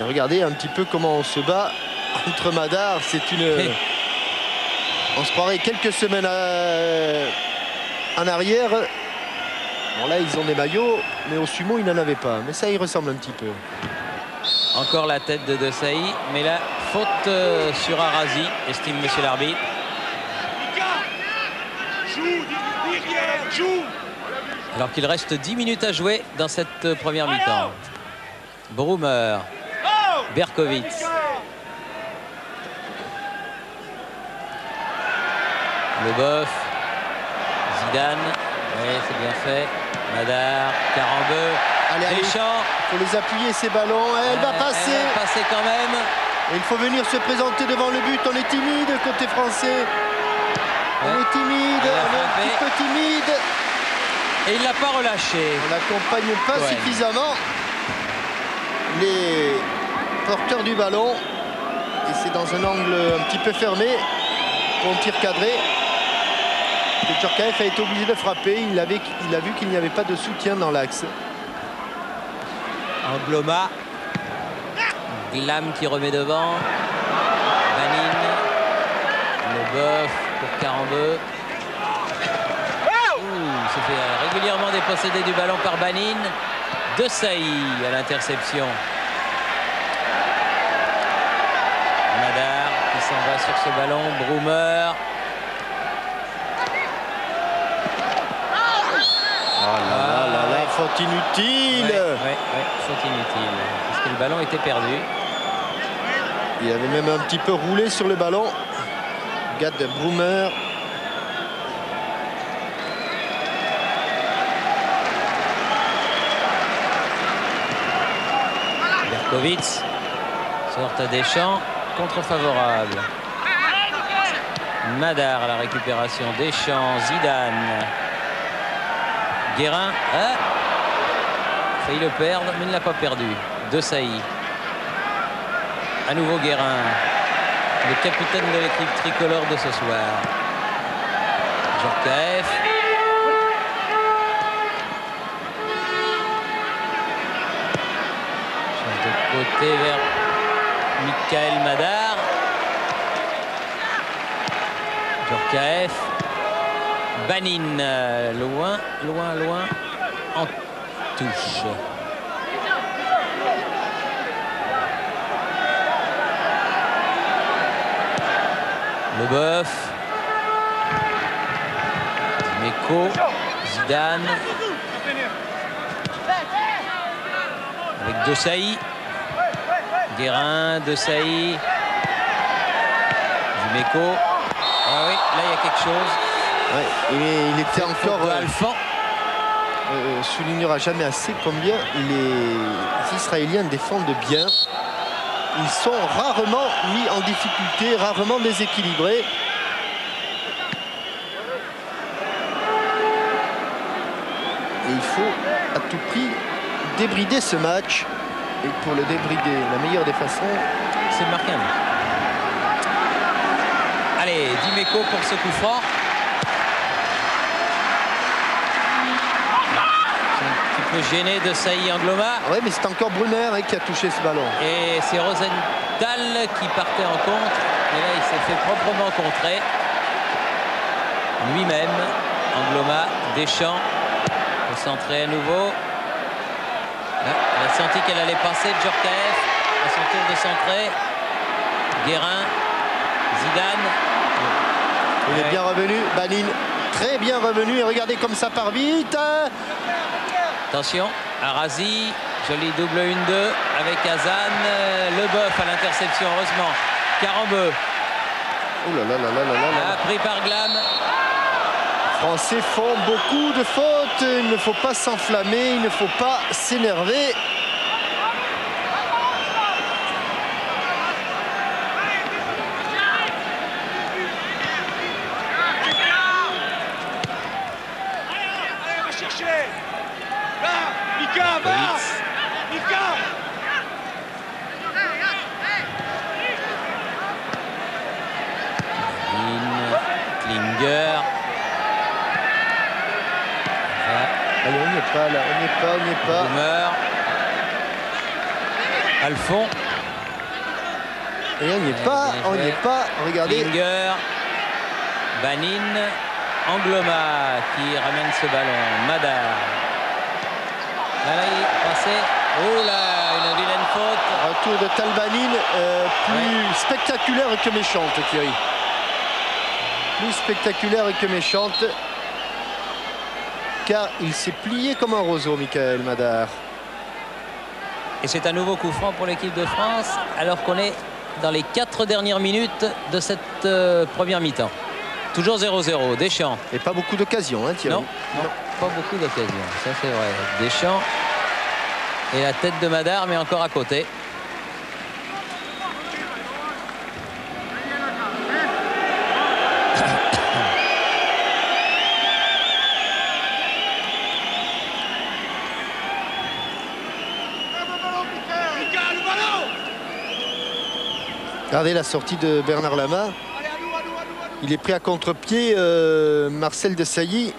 Et regardez un petit peu comment on se bat entre Madar. C'est une... On se croirait quelques semaines en arrière. Bon là ils ont des maillots, mais au sumo ils n'en avaient pas. Mais ça y ressemble un petit peu. Encore la tête de Sailly, mais là faute sur Arazi, estime monsieur l'arbitre. Alors qu'il reste 10 minutes à jouer dans cette première mi-temps. Brummer, Berkowitz. Leboeuf, Zidane, oui, c'est bien fait. Madar, Carambeu, Deschamps. Il faut les appuyer ces ballons. Elle va passer. Elle va passer quand même. Et il faut venir se présenter devant le but. On est timide côté français. On est timide, on est un petit peu timide. Et il ne l'a pas relâché. On n'accompagne pas suffisamment les porteurs du ballon. Et c'est dans un angle un petit peu fermé pour un tir cadré. Et Djorkaeff a été obligé de frapper. Il a vu qu'il n'y avait pas de soutien dans l'axe. Angloma. Glam qui remet devant. Banine. Leboeuf pour Carambeu. Se fait régulièrement déposséder du ballon par Banine. De Sailly à l'interception. Madar qui s'en va sur ce ballon. Brummer. Oh là, faute inutile. Ouais, faute inutile. Parce que le ballon était perdu. Il avait même un petit peu roulé sur le ballon. Gad Brummer. Berkowitz sort à Deschamps, contre-favorable. Madar à la récupération, Deschamps, Zidane. Guérin a failli le perdre, mais il ne l'a pas perdu. De Sailly. À nouveau Guérin, le capitaine de l'équipe tricolore de ce soir. Djorkaeff. Change de côté vers Michael Madar. Djorkaeff. Banin, loin, loin, loin, en touche. Leboeuf. Dimeco. Zidane. Avec Desailly. Guérin, Desailly. Dimeco. Ah oui, là il y a quelque chose. Ouais, et il était encore... Alphand. Soulignera jamais assez combien les Israéliens défendent bien. Ils sont rarement mis en difficulté, rarement déséquilibrés. Et il faut à tout prix débrider ce match. Et pour le débrider, la meilleure des façons, c'est de marquer un but. Allez, Dimeco pour ce coup franc. Gêné de Saï Angloma. Oui, mais c'est encore Brunner qui a touché ce ballon. Et c'est Rosenthal qui partait en contre. Et là, il s'est fait proprement contrer. Lui-même, Angloma, Deschamps, concentré à nouveau. Là, elle a senti qu'elle allait passer. Djorkaeff, à son tour de centrer. Guérin, Zidane. Il est bien revenu. Banin, très bien revenu. Et regardez comme ça part vite. Attention, Arazi, joli double 1-2 avec Hazan, Leboeuf à l'interception, heureusement. Carambeu. Oh là là là là là là. Pris par Glam. Les Français font beaucoup de fautes. Il ne faut pas s'enflammer, il ne faut pas s'énerver. Allez, on n'y est pas là, on n'y est pas. Boomer. Alphand. Et on n'y est pas, regardez. Klinger. Banin. Angloma qui ramène ce ballon. Madar. Là, il est passé. Oh là, une vilaine faute. Retour de Talbanin, plus spectaculaire que méchante, Thierry. Plus spectaculaire que méchante. Car il s'est plié comme un roseau, Michael Madar. Et c'est un nouveau coup franc pour l'équipe de France, alors qu'on est dans les 4 dernières minutes de cette première mi-temps. Toujours 0-0, Deschamps. Et pas beaucoup d'occasions, hein, Thierry. Non, pas beaucoup d'occasions, ça c'est vrai. Deschamps et la tête de Madar, mais encore à côté. Regardez la sortie de Bernard Lama. Il est pris à contre-pied, Marcel Desailly.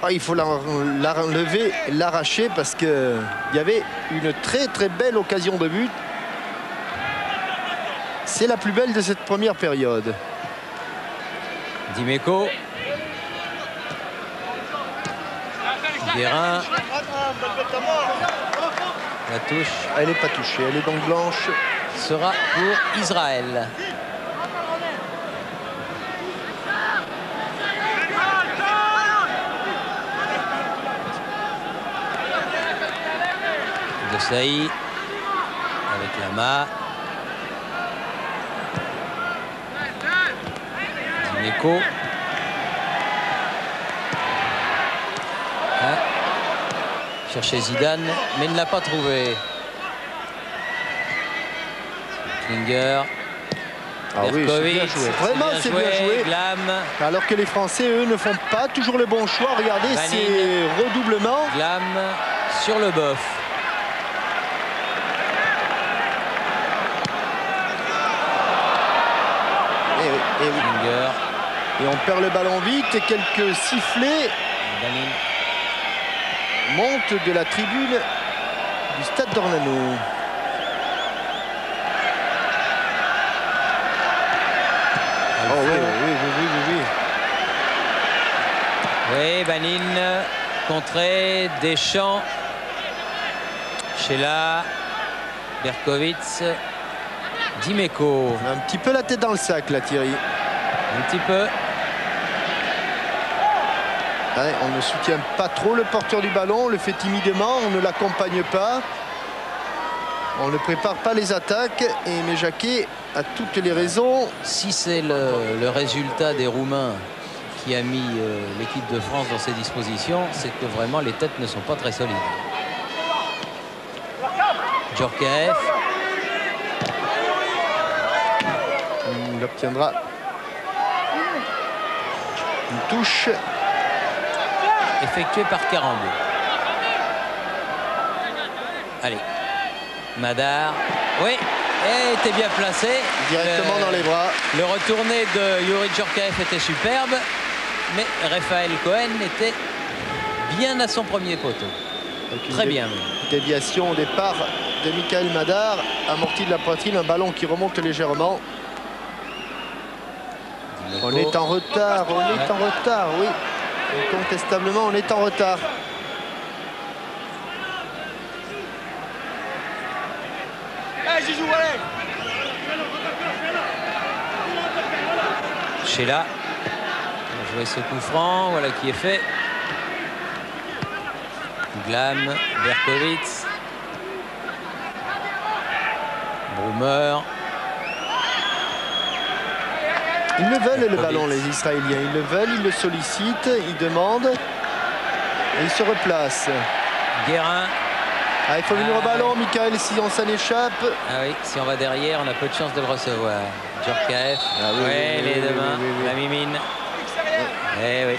Ah, il faut l'enlever, l'arracher parce qu'il y avait une très très belle occasion de but. C'est la plus belle de cette première période. Dimeco. Guérin. La touche. Elle n'est pas touchée, elle est donc blanche. Sera pour Israël. Desailly avec Lama. Dimeco. Chercher Zidane, mais il ne l'a pas trouvé. Klinger. Ah oui, c'est bien joué. Vraiment, c'est bien joué. Glam. Alors que les Français, eux, ne font pas toujours le bon choix. Regardez ces redoublements. Glam sur Leboeuf. Et, et on perd le ballon vite et quelques sifflets montent de la tribune du stade d'Ornano. Oh oui, oui. Oui, Banin, contré, Deschamps, Sheila, Berkowitz, Dimeco. Un petit peu la tête dans le sac là, Thierry. Un petit peu. Ouais, on ne soutient pas trop le porteur du ballon, on le fait timidement, on ne l'accompagne pas. On ne prépare pas les attaques et Aimé Jacquet a toutes les raisons. Si c'est le résultat des Roumains qui a mis l'équipe de France dans ces dispositions, c'est que vraiment les têtes ne sont pas très solides. Djorkaeff. Il obtiendra une touche effectuée par Karambeu. Allez. Madar. Oui, et était bien placé. Directement dans les bras. Le retourné de Youri Djorkaeff était superbe, mais Raphaël Cohen était bien à son premier poteau. Très bien. Déviation au départ de Michael Madar, amorti de la poitrine, un ballon qui remonte légèrement. On est en retard, oui. Incontestablement, on est en retard. Zizou, allez. Sheila. On va jouer ce coup franc, voilà qui est fait. Glam, Berkowitz. Brummer. Ils le veulent le ballon, les Israéliens. Ils le veulent, ils le sollicitent, ils demandent. Et ils se replacent. Guérin. Ah, il faut venir au ballon, Michael, si on s'en échappe. Ah oui, si on va derrière, on a peu de chance de le recevoir. Djorkaeff. Les deux mains, la mimine. Eh oui.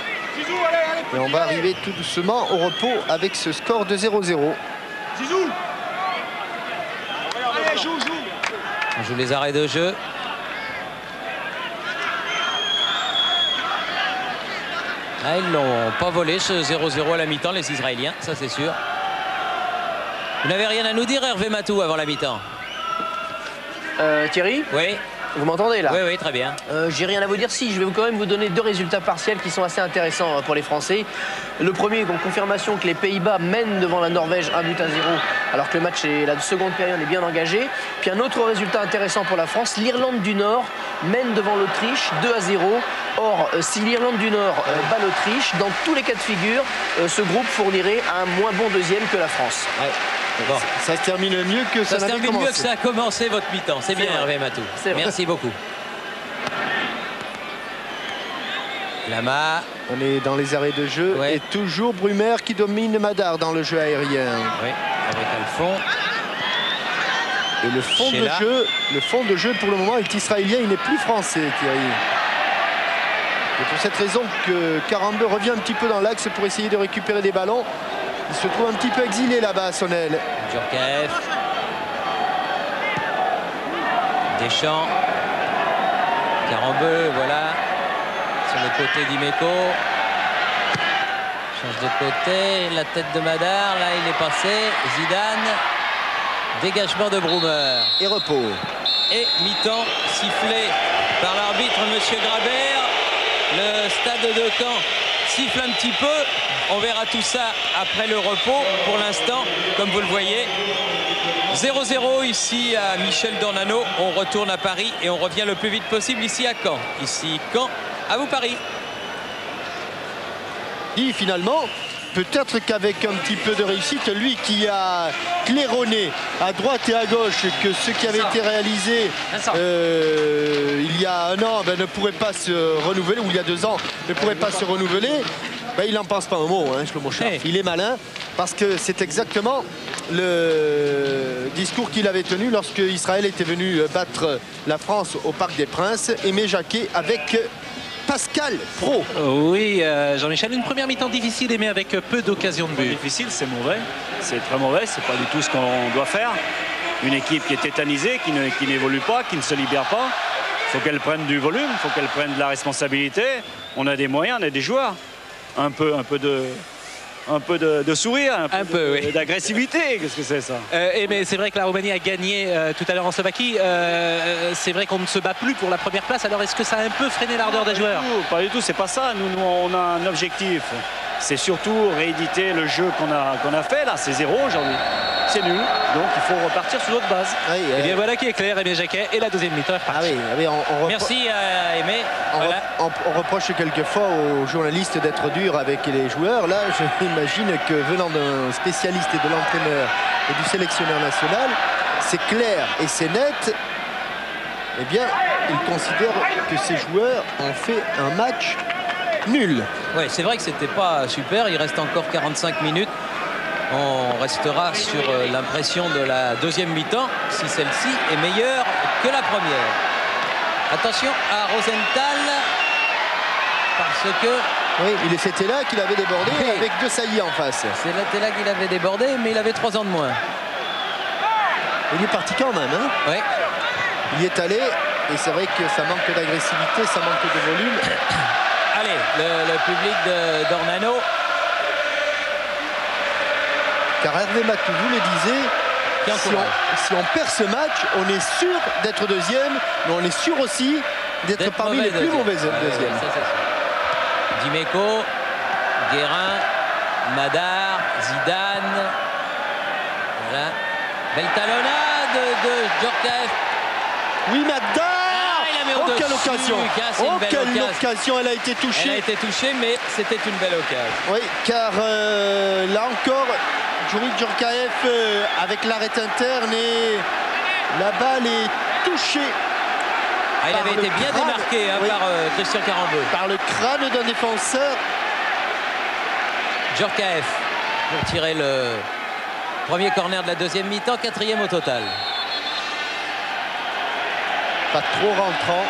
Et on va arriver tout doucement au repos avec ce score de 0-0. Zizou. Allez, joue. On joue les arrêts de jeu. Ah, ils n'ont pas volé ce 0-0 à la mi-temps, les Israéliens, ça c'est sûr. Vous n'avez rien à nous dire, Hervé Matou, avant la mi-temps? Thierry? Oui. Vous m'entendez là? Oui, très bien. J'ai rien à vous dire. Si, je vais quand même vous donner deux résultats partiels qui sont assez intéressants pour les Français. Le premier, donc confirmation que les Pays-Bas mènent devant la Norvège 1-0, alors que le match et la seconde période est bien engagée. Puis un autre résultat intéressant pour la France, l'Irlande du Nord mène devant l'Autriche 2-0. Or, si l'Irlande du Nord bat l'Autriche, dans tous les cas de figure, ce groupe fournirait un moins bon deuxième que la France. Ouais. Bon. Ça se termine mieux que ça, se termine mieux que ça a commencé votre mi-temps. C'est bien, Hervé Matou. Merci beaucoup. Lama. On est dans les arrêts de jeu. Et toujours Brummer qui domine Madar dans le jeu aérien. Oui, avec Alphon. Et le fond de jeu pour le moment est israélien, il n'est plus français, Thierry. C'est pour cette raison que Karambeu revient un petit peu dans l'axe pour essayer de récupérer des ballons. Il se trouve un petit peu exilé là-bas à son aile. Djorkaeff. Deschamps. Karambeu, voilà. Sur le côté d'Imeco. Change de côté. La tête de Madar. Là, il est passé. Zidane. Dégagement de Brummer. Et repos. Et mi-temps sifflé par l'arbitre, Monsieur Grabert. Le stade de Caen siffle un petit peu. On verra tout ça après le repos. Pour l'instant, comme vous le voyez, 0-0 ici à Michel d'Ornano. On retourne à Paris et on revient le plus vite possible ici à Caen. Ici Caen, à vous Paris. Et finalement, peut-être qu'avec un petit peu de réussite, lui qui a claironné à droite et à gauche que ce qui avait été réalisé il y a un an ne pourrait pas se renouveler, ou il y a 2 ans ne pourrait pas se renouveler, il n'en pense pas un mot, Shlomo Sharf. Il est malin parce que c'est exactement le discours qu'il avait tenu lorsque Israël était venu battre la France au Parc des Princes. Aimé Jacquet avec Pascal Pro. Oui, Jean-Michel, une première mi-temps difficile, mais avec peu d'occasions de but. Difficile, c'est mauvais, c'est très mauvais, c'est pas du tout ce qu'on doit faire. Une équipe qui est tétanisée, qui n'évolue pas, qui ne se libère pas. faut qu'elle prenne du volume, il faut qu'elle prenne de la responsabilité. On a des moyens, on a des joueurs. Un peu de sourire, un peu d'agressivité. Qu'est-ce que c'est ça? Mais c'est vrai que la Roumanie a gagné tout à l'heure en Slovaquie. C'est vrai qu'on ne se bat plus pour la première place. Alors est-ce que ça a un peu freiné l'ardeur des joueurs? Pas du tout, c'est pas ça. Nous, on a un objectif. C'est surtout rééditer le jeu qu'on a fait. Là, c'est 0 aujourd'hui. C'est nul. Donc il faut repartir sur d'autres bases. Oui, et bien voilà qui est clair, Aimé Jacquet. Et la deuxième mi-temps est repartie. Merci Aimé. On reproche quelquefois aux journalistes d'être durs avec les joueurs. Là, j'imagine que venant d'un spécialiste et de l'entraîneur et du sélectionneur national, c'est clair et c'est net. Eh bien, il considère que ces joueurs ont fait un match nul. Oui, c'est vrai que c'était pas super. Il reste encore 45 minutes. On restera sur l'impression de la deuxième mi-temps, si celle-ci est meilleure que la première. Attention à Rosenthal, parce que... Oui, c'était là qu'il avait débordé avec deux saillies en face. C'était là qu'il avait débordé, mais il avait 3 ans de moins. Il est parti quand même, hein? Oui. Il y est allé, et c'est vrai que ça manque d'agressivité, ça manque de volume. Allez, le public d'Ornano. Car Hervé Matou vous le disait, si on perd ce match, on est sûr d'être deuxième, mais on est sûr aussi d'être parmi les plus mauvais deuxièmes. Dimeco, Guérin, Madar, Zidane. Voilà. Belle talonnade de Djorkaeff. Oui, Madar. Quelle occasion! Oh, quelle occasion, elle a été touchée. Elle a été touchée, mais c'était une belle occasion. Oui, car là encore, Djuri Djorkaeff avec l'arrêt interne et la balle est touchée. Il avait été bien démarqué par Christian Carambeu. Par le crâne d'un défenseur. Djorkaeff pour tirer le premier corner de la deuxième mi-temps, 4e au total. Pas trop rentrant.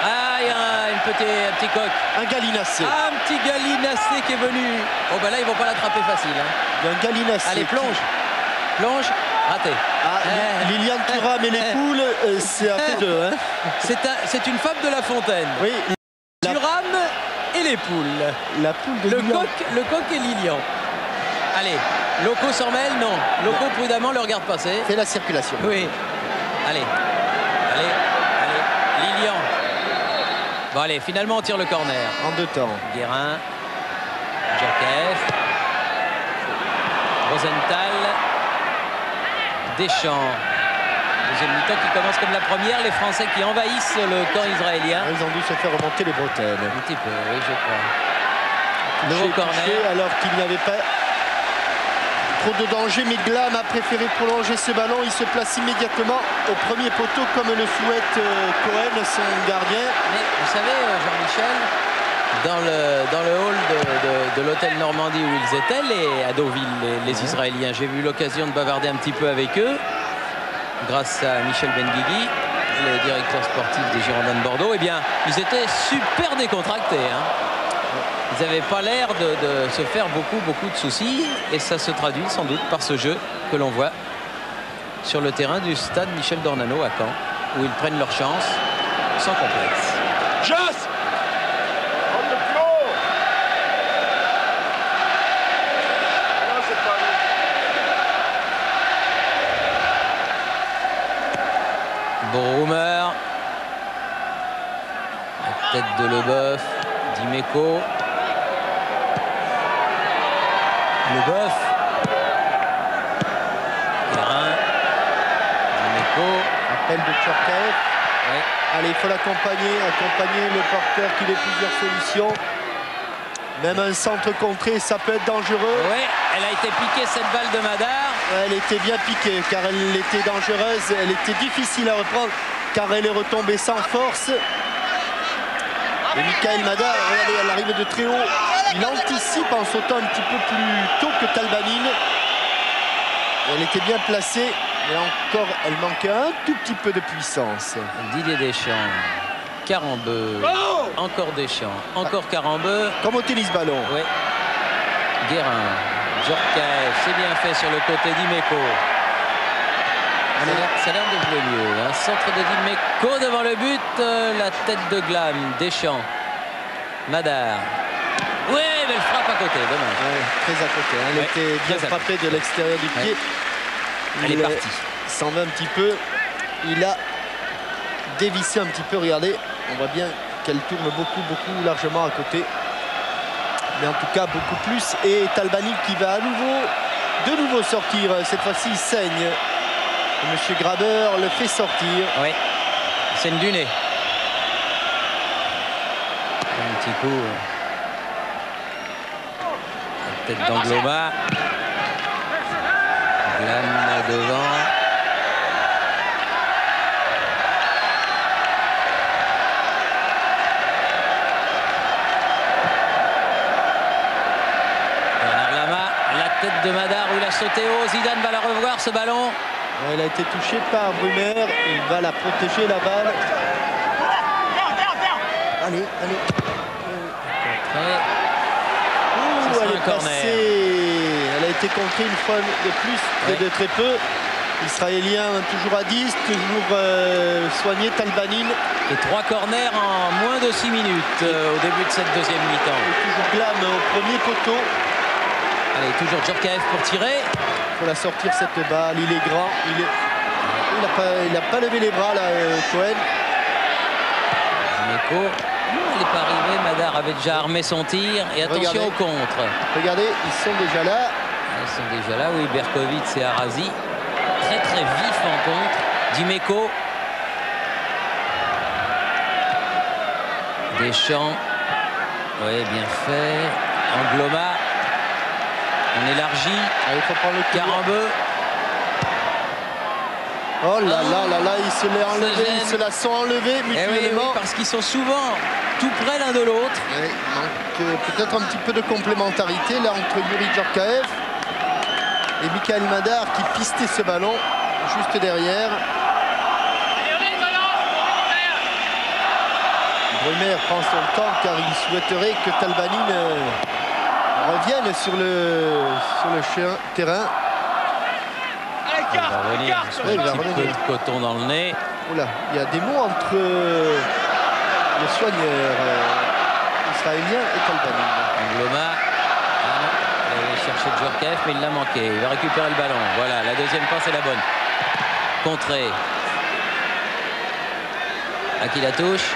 Ah, il y a un petit coq. Un Gallinacé. Un petit Gallinacé qui est venu. Oh ben là, ils vont pas l'attraper facile. Hein. Il y a un Gallinacé. Allez, plonge. Plonge. Raté. Liliane Thuram et les poules, c'est à fait deux. Hein. C'est une fable de La Fontaine. Oui. Thuram et les poules. La poule de Lilian. Le coq et Lilian. Allez, Loco s'en mêle, non. Loco prudemment le regarde passer. C'est la circulation. Oui. Allez. Lilian. Bon allez, finalement on tire le corner. En 2 temps. Guérin. Djorkaeff. Rosenthal. Deschamps. Deuxième mi-temps qui commence comme la première. Les Français qui envahissent le camp israélien. Ils ont dû se faire remonter les bretelles. Un petit peu, oui, je crois. Nouveau corner. Alors qu'il n'y avait pas trop de danger, mais Glam a préféré prolonger ce ballon. Il se place immédiatement au premier poteau comme le souhaite Cohen, son gardien. Mais vous savez, Jean-Michel, dans le hall de l'hôtel Normandie où ils étaient, à Deauville, les Israéliens, j'ai eu l'occasion de bavarder un petit peu avec eux, grâce à Michel Benguigui, le directeur sportif des Girondins de Bordeaux. Eh bien, ils étaient super décontractés. Hein. Ils n'avaient pas l'air de se faire beaucoup de soucis, et ça se traduit sans doute par ce jeu que l'on voit sur le terrain du stade Michel Dornano à Caen, où ils prennent leur chance sans complexe. Joss! Broomer, la tête de Leboeuf, Dimeco. Leboeuf, Guérin, Dimeco. Appel de Djorkaeff. Oui. Allez, il faut accompagner le porteur qui ait plusieurs solutions. Même un centre contré, ça peut être dangereux. Oui, elle a été piquée cette balle de Madar. Elle était bien piquée car elle était dangereuse. Elle était difficile à reprendre car elle est retombée sans force. Et Michael Madar, regardez, elle arrive de très haut. Il anticipe en sautant un petit peu plus tôt que Talbanine. Elle était bien placée, mais encore, elle manquait un tout petit peu de puissance. Didier Deschamps, Carambeu, encore Deschamps, encore Carambeu. Comme au tennis ballon. Oui. Guérin, Djorkaeff, c'est bien fait sur le côté d'Imeco. Ça a l'air de jouer mieux. Un centre de Dimeco devant le but. La tête de Glam. Deschamps. Madar. Oui, belle frappe à côté. Dommage. Ouais, très à côté. Elle était bien frappée de l'extérieur du pied. Elle est partie. S'en va un petit peu. Il a dévissé un petit peu. Regardez, on voit bien qu'elle tourne beaucoup largement à côté. Mais en tout cas, beaucoup plus. Et Talbani qui va de nouveau sortir. Cette fois-ci, il saigne. Monsieur Graber le fait sortir. Oui, il saigne du nez. Un petit coup. La tête d'Angloma. Glam devant. Tête de Madar où il a sauté haut. Zidane va la revoir ce ballon. Elle a été touchée par Brumer. Il va la protéger la balle. Allez. Elle est passée. Elle a été contrée une fois de plus, de très peu. Israélien toujours à 10, toujours soigné. Talbanin. Et 3 corners en moins de 6 minutes au début de cette deuxième mi-temps. Toujours Glam au premier poteau. Allez, toujours Djorkaeff pour tirer. Il faut la sortir cette balle, il est grand. Il n'a pas levé les bras là, Cohen. Dimeco, il n'est pas arrivé. Madar avait déjà armé son tir. Et attention au contre. Regardez, ils sont déjà là. Ils sont déjà là, oui, Berkovitz et Arazi. Très vif en contre. Dimeco. Deschamps. Oui, bien fait. Angloma. On élargit. Il faut prendre le Carambeu. Oh là, il se l'est enlevé, ils se la sont enlevés mutuellement. Oui, parce qu'ils sont souvent tout près l'un de l'autre. Il manque peut-être un petit peu de complémentarité là entre Yuri Djorkaeff et Michael Madar qui pistait ce ballon juste derrière. Brumer prend son temps car il souhaiterait que Talbanin revienne sur le terrain. Il va revenir. Un petit peu de coton dans le nez. Oula, il y a des mots entre le soigneur israélien et Talbanin. Angloma. Il allait chercher Djorkaeff, mais il l'a manqué. Il va récupérer le ballon. Voilà, la deuxième passe est la bonne. Contrée. À qui la touche?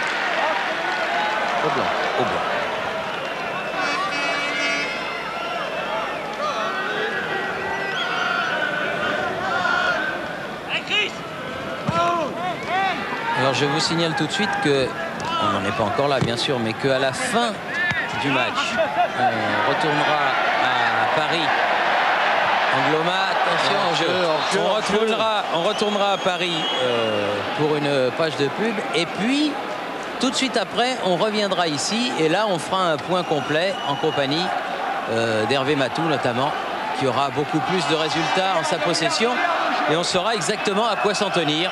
Au blanc. Au blanc. Alors je vous signale tout de suite que, on n'en est pas encore là bien sûr, mais qu'à la fin du match, on retournera à Paris. Angloma, attention en jeu. On retournera à Paris pour une page de pub. Et puis, tout de suite après, on reviendra ici. Et là, on fera un point complet en compagnie d'Hervé Matou notamment, qui aura beaucoup plus de résultats en sa possession. Et on saura exactement à quoi s'en tenir.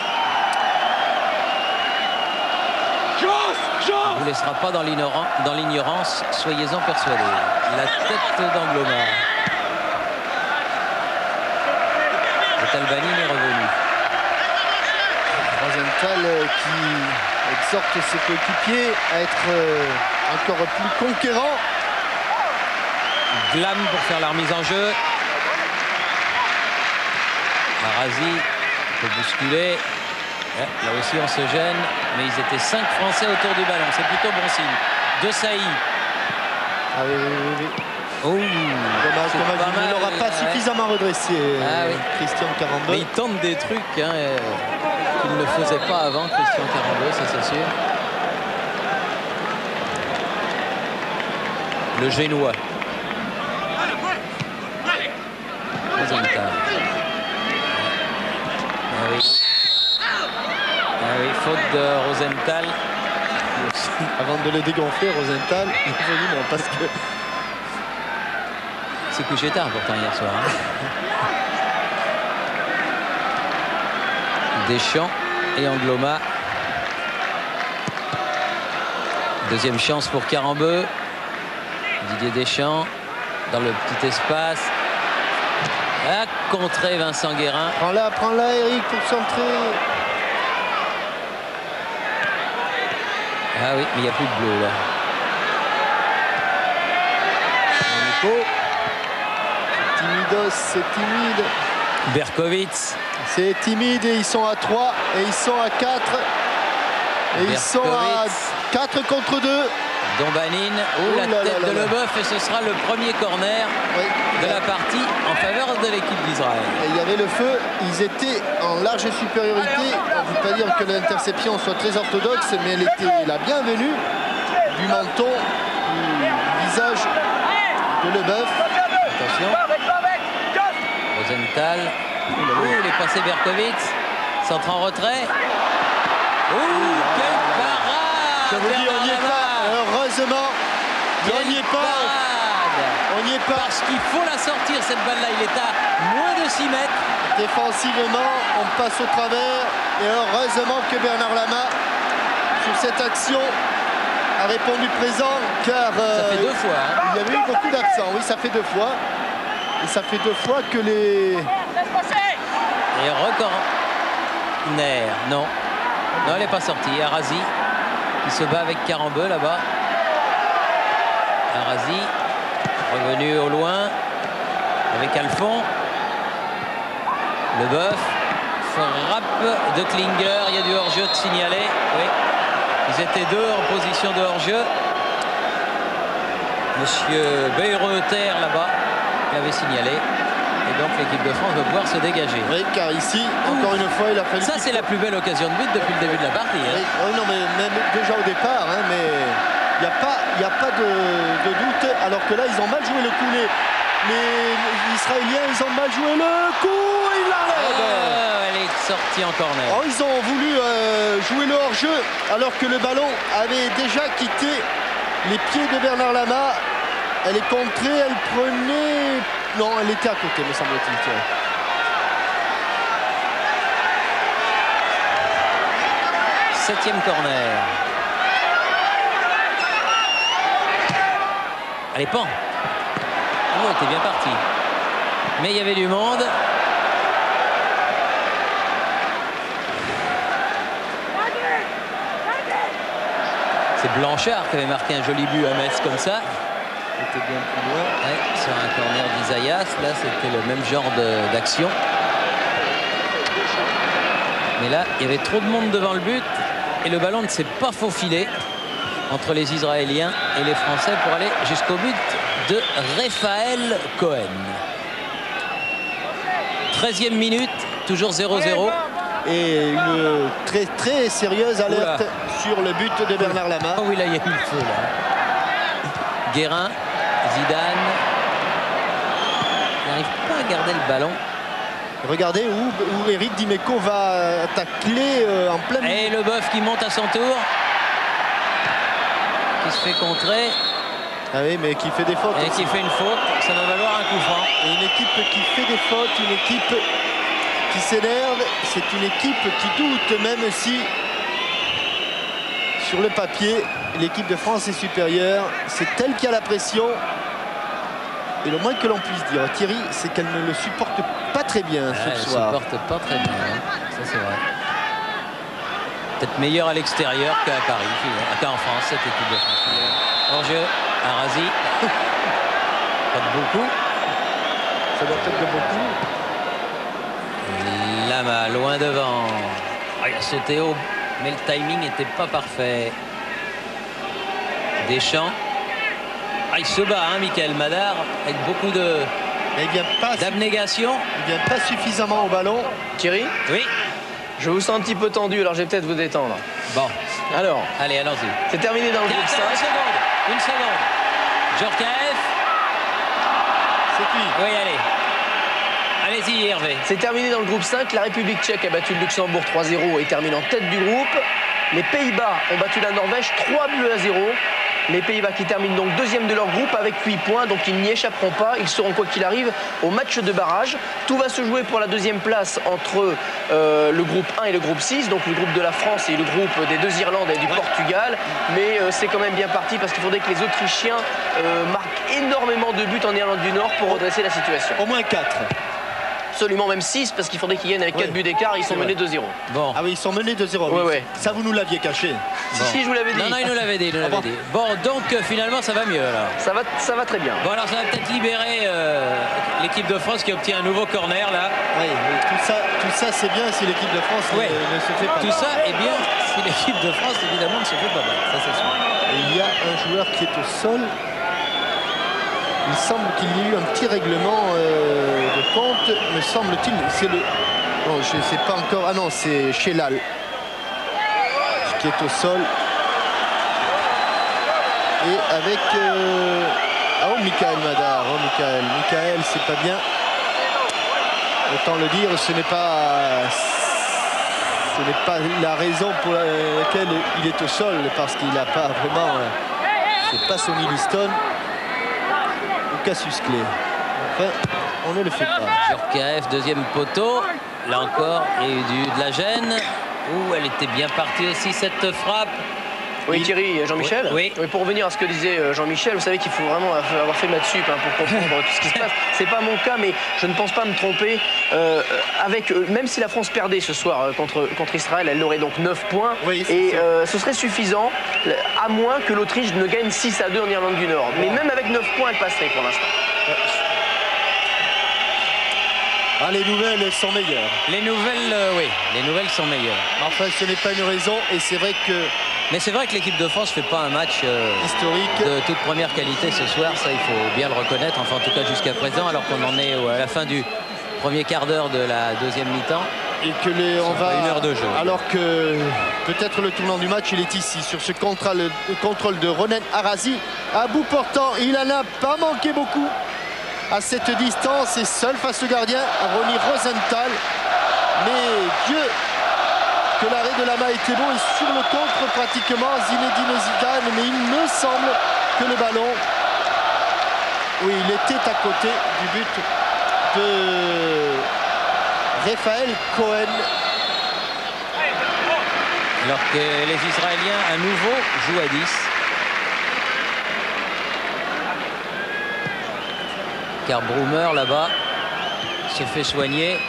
On ne vous laissera pas dans l'ignorance, soyez-en persuadés. La tête d'Angloma. Et Talbanin est revenu. Rosenthal qui exhorte ses coéquipiers à être encore plus conquérants. Glam pour faire la remise en jeu. Arazi peut bousculer. Là aussi on se gêne, mais ils étaient 5 Français autour du ballon, c'est plutôt bon signe. De Sailly. Ah oui. Oh, dommage, il ne l'aura pas suffisamment redressé, Christian Carambeu. Mais il tente des trucs qu'il ne faisait pas avant, Christian Carambeu, ça c'est sûr. Le Génois. Rosenthal. Oui, faute de Rosenthal. Avant de le dégonfler, Rosenthal, il est venu, bon, parce que... C'est couché tard pourtant hier soir. Deschamps et Angloma. Deuxième chance pour Carambeu. Didier Deschamps dans le petit espace. A contré Vincent Guérin. Prends-la Eric pour centrer. Ah oui, mais il n'y a plus de bleu là. Nico. Timidos, c'est timide. Berkowitz. C'est timide et ils sont à 3 et ils sont à 4. Et ils sont à 4 contre 2. Dombanine, la tête de Leboeuf et ce sera le premier corner de la partie en faveur de l'équipe d'Israël. Il y avait le feu, ils étaient en large supériorité. On ne veut pas dire que l'interception soit très orthodoxe, mais elle était la bienvenue du menton, du visage de Leboeuf. Attention. Rosenthal. Il est passé Berkowitz. Centre en retrait. Quelle parade! Je vous dis, on n'y est pas. Heureusement, on n'y est pas. On n'y est pas. Parce qu'il faut la sortir cette balle-là. Il est à moins de 6 mètres. Défensivement, on passe au travers. Et heureusement que Bernard Lama, sur cette action, a répondu présent. Car ça fait 2 fois. Hein. Il y avait eu beaucoup d'absents. Oui, ça fait 2 fois. Et ça fait 2 fois que les... Et corner. Non. Non, elle n'est pas sortie. Arazi qui se bat avec Carambeu là-bas. Arazi revenu au loin avec Alphon. Leboeuf. Frappe de Klinger. Il y a du hors-jeu de signalé. Oui. Ils étaient 2 en position de hors-jeu. Monsieur Beyreuther là-bas qui avait signalé. Et donc l'équipe de France va pouvoir se dégager. Oui, car ici, encore une fois, il a fallu... Ça, c'est la plus belle occasion de but depuis le début de la partie. Hein. Oui, non, mais même déjà au départ, hein, mais il n'y a pas de doute. Alors que là, ils ont mal joué le coup. Les Israéliens, ils ont mal joué le coup. Ils l'enlèvent. Elle est sortie en corner. Oh, ils ont voulu jouer le hors-jeu alors que le ballon avait déjà quitté les pieds de Bernard Lama. Elle est contrée, elle prenait... Non, elle était à côté, me semble-t-il. 7e corner. Allez, pan. Oh, t'es bien parti. Mais il y avait du monde. C'est Blanchard qui avait marqué un joli but à Metz comme ça. C'était bien plus loin. Ouais, sur un corner d'Isaias. Là, c'était le même genre d'action. Mais là, il y avait trop de monde devant le but. Et le ballon ne s'est pas faufilé entre les Israéliens et les Français pour aller jusqu'au but de Raphaël Cohen. 13e minute, toujours 0-0. Et une très très sérieuse alerte sur le but de Bernard Lama. Oh oui, là, il y a eu le feu. Là. Guérin, Zidane. Il n'arrive pas à garder le ballon. Regardez où Eric Dimeco va tacler en plein milieu. Et Leboeuf qui monte à son tour. Qui se fait contrer. Ah oui, mais qui fait des fautes. Et aussi. qui fait une faute. Ça va valoir un coup franc. Et une équipe qui fait des fautes, une équipe qui s'énerve, c'est une équipe qui doute, même si sur le papier, l'équipe de France est supérieure. C'est elle qui a la pression. Et le moins que l'on puisse dire, Thierry, c'est qu'elle ne le supporte pas très bien ce soir. Elle ne supporte pas très bien, hein. Ça c'est vrai. Peut-être meilleure à l'extérieur qu'à Paris, qu'en France, cette équipe de France. Hors-jeu, Arazi. Pas de beaucoup. Ça doit être de beaucoup. Lama, loin devant. Il a sauté haut, mais le timing n'était pas parfait. Deschamps. Il se bat, hein, Michael Madar, avec beaucoup d'abnégation. Il vient pas suffisamment au ballon. Thierry ? Oui. Je vous sens un petit peu tendu, alors je vais peut-être vous détendre. Bon. Alors. Allez, allons-y. C'est terminé dans le groupe 5. Une seconde. Djorkaeff. C'est lui. Oui, allez. Allez-y, Hervé. C'est terminé dans le groupe 5. La République tchèque a battu le Luxembourg 3-0 et termine en tête du groupe. Les Pays-Bas ont battu la Norvège 3-0. Les Pays-Bas qui terminent donc deuxième de leur groupe avec 8 points, donc ils n'y échapperont pas. Ils seront quoi qu'il arrive au match de barrage. Tout va se jouer pour la deuxième place entre le groupe 1 et le groupe 6, donc le groupe de la France et le groupe des 2 Irlandes et du Portugal. Mais c'est quand même bien parti parce qu'il faudrait que les Autrichiens marquent énormément de buts en Irlande du Nord pour redresser la situation. Au moins 4. absolument, même 6, parce qu'il faudrait qu'ils gagnent avec 4 buts d'écart. Ils sont menés 2-0. Bon. Ah oui, ils sont menés 2-0. Ouais, ouais. Ça, vous nous l'aviez caché. Si, je vous l'avais dit. Non, il nous l'avait dit. Bon, donc finalement, ça va mieux alors. Ça va très bien. Bon, alors ça va peut-être libérer l'équipe de France qui obtient un nouveau corner là. Oui, tout ça c'est bien si l'équipe de France ne se fait pas. Tout ça est bien si l'équipe de France, évidemment, ne se fait pas battre. Ça, c'est sûr. Et il y a un joueur qui est au sol. Il semble qu'il y ait eu un petit règlement de compte, me semble-t-il. C'est le... Non, je ne sais pas encore. Ah non, c'est Chelal qui est au sol. Et avec... Oh, Michael Madar. Oh, Michael, c'est pas bien. Autant le dire, ce n'est pas la raison pour laquelle il est au sol, parce qu'il n'a pas vraiment... c'est pas Sonny Liston ou Cassius Clay. Enfin, on ne le fait pas. Djorkaeff, deuxième poteau. Là encore, il y a eu de la gêne. Elle était bien partie aussi, cette frappe. Oui, Thierry, Jean-Michel. Oui. Pour revenir à ce que disait Jean-Michel, vous savez qu'il faut vraiment avoir fait maths sup pour comprendre tout ce qui se passe. C'est pas mon cas, mais je ne pense pas me tromper. Même si la France perdait ce soir contre Israël, elle aurait donc 9 points. Oui, et ce serait suffisant, à moins que l'Autriche ne gagne 6-2 en Irlande du Nord. Mais même avec 9 points, elle passerait pour l'instant. Ah, les nouvelles sont meilleures. Les nouvelles, oui, les nouvelles sont meilleures. Enfin, ce n'est pas une raison, et c'est vrai que... Mais c'est vrai que l'équipe de France ne fait pas un match historique de toute première qualité ce soir, ça il faut bien le reconnaître, enfin en tout cas jusqu'à présent, alors qu'on en est à la fin du premier quart d'heure de la deuxième mi-temps. Et que on va une heure de jeu. Alors que peut-être le tournant du match, il est ici, sur ce contrôle de Ronen Arazi. À bout portant, il n'en a pas manqué beaucoup à cette distance, et seul face au gardien, Ronnie Rosenthal. Mais Dieu, que l'arrêt de Lama était bon, et sur le contre pratiquement Zinedine Zidane, mais il me semble que le ballon, oui, il était à côté du but de Raphaël Cohen. Alors que les Israéliens à nouveau jouent à 10. Car Brummer là-bas se fait soigner,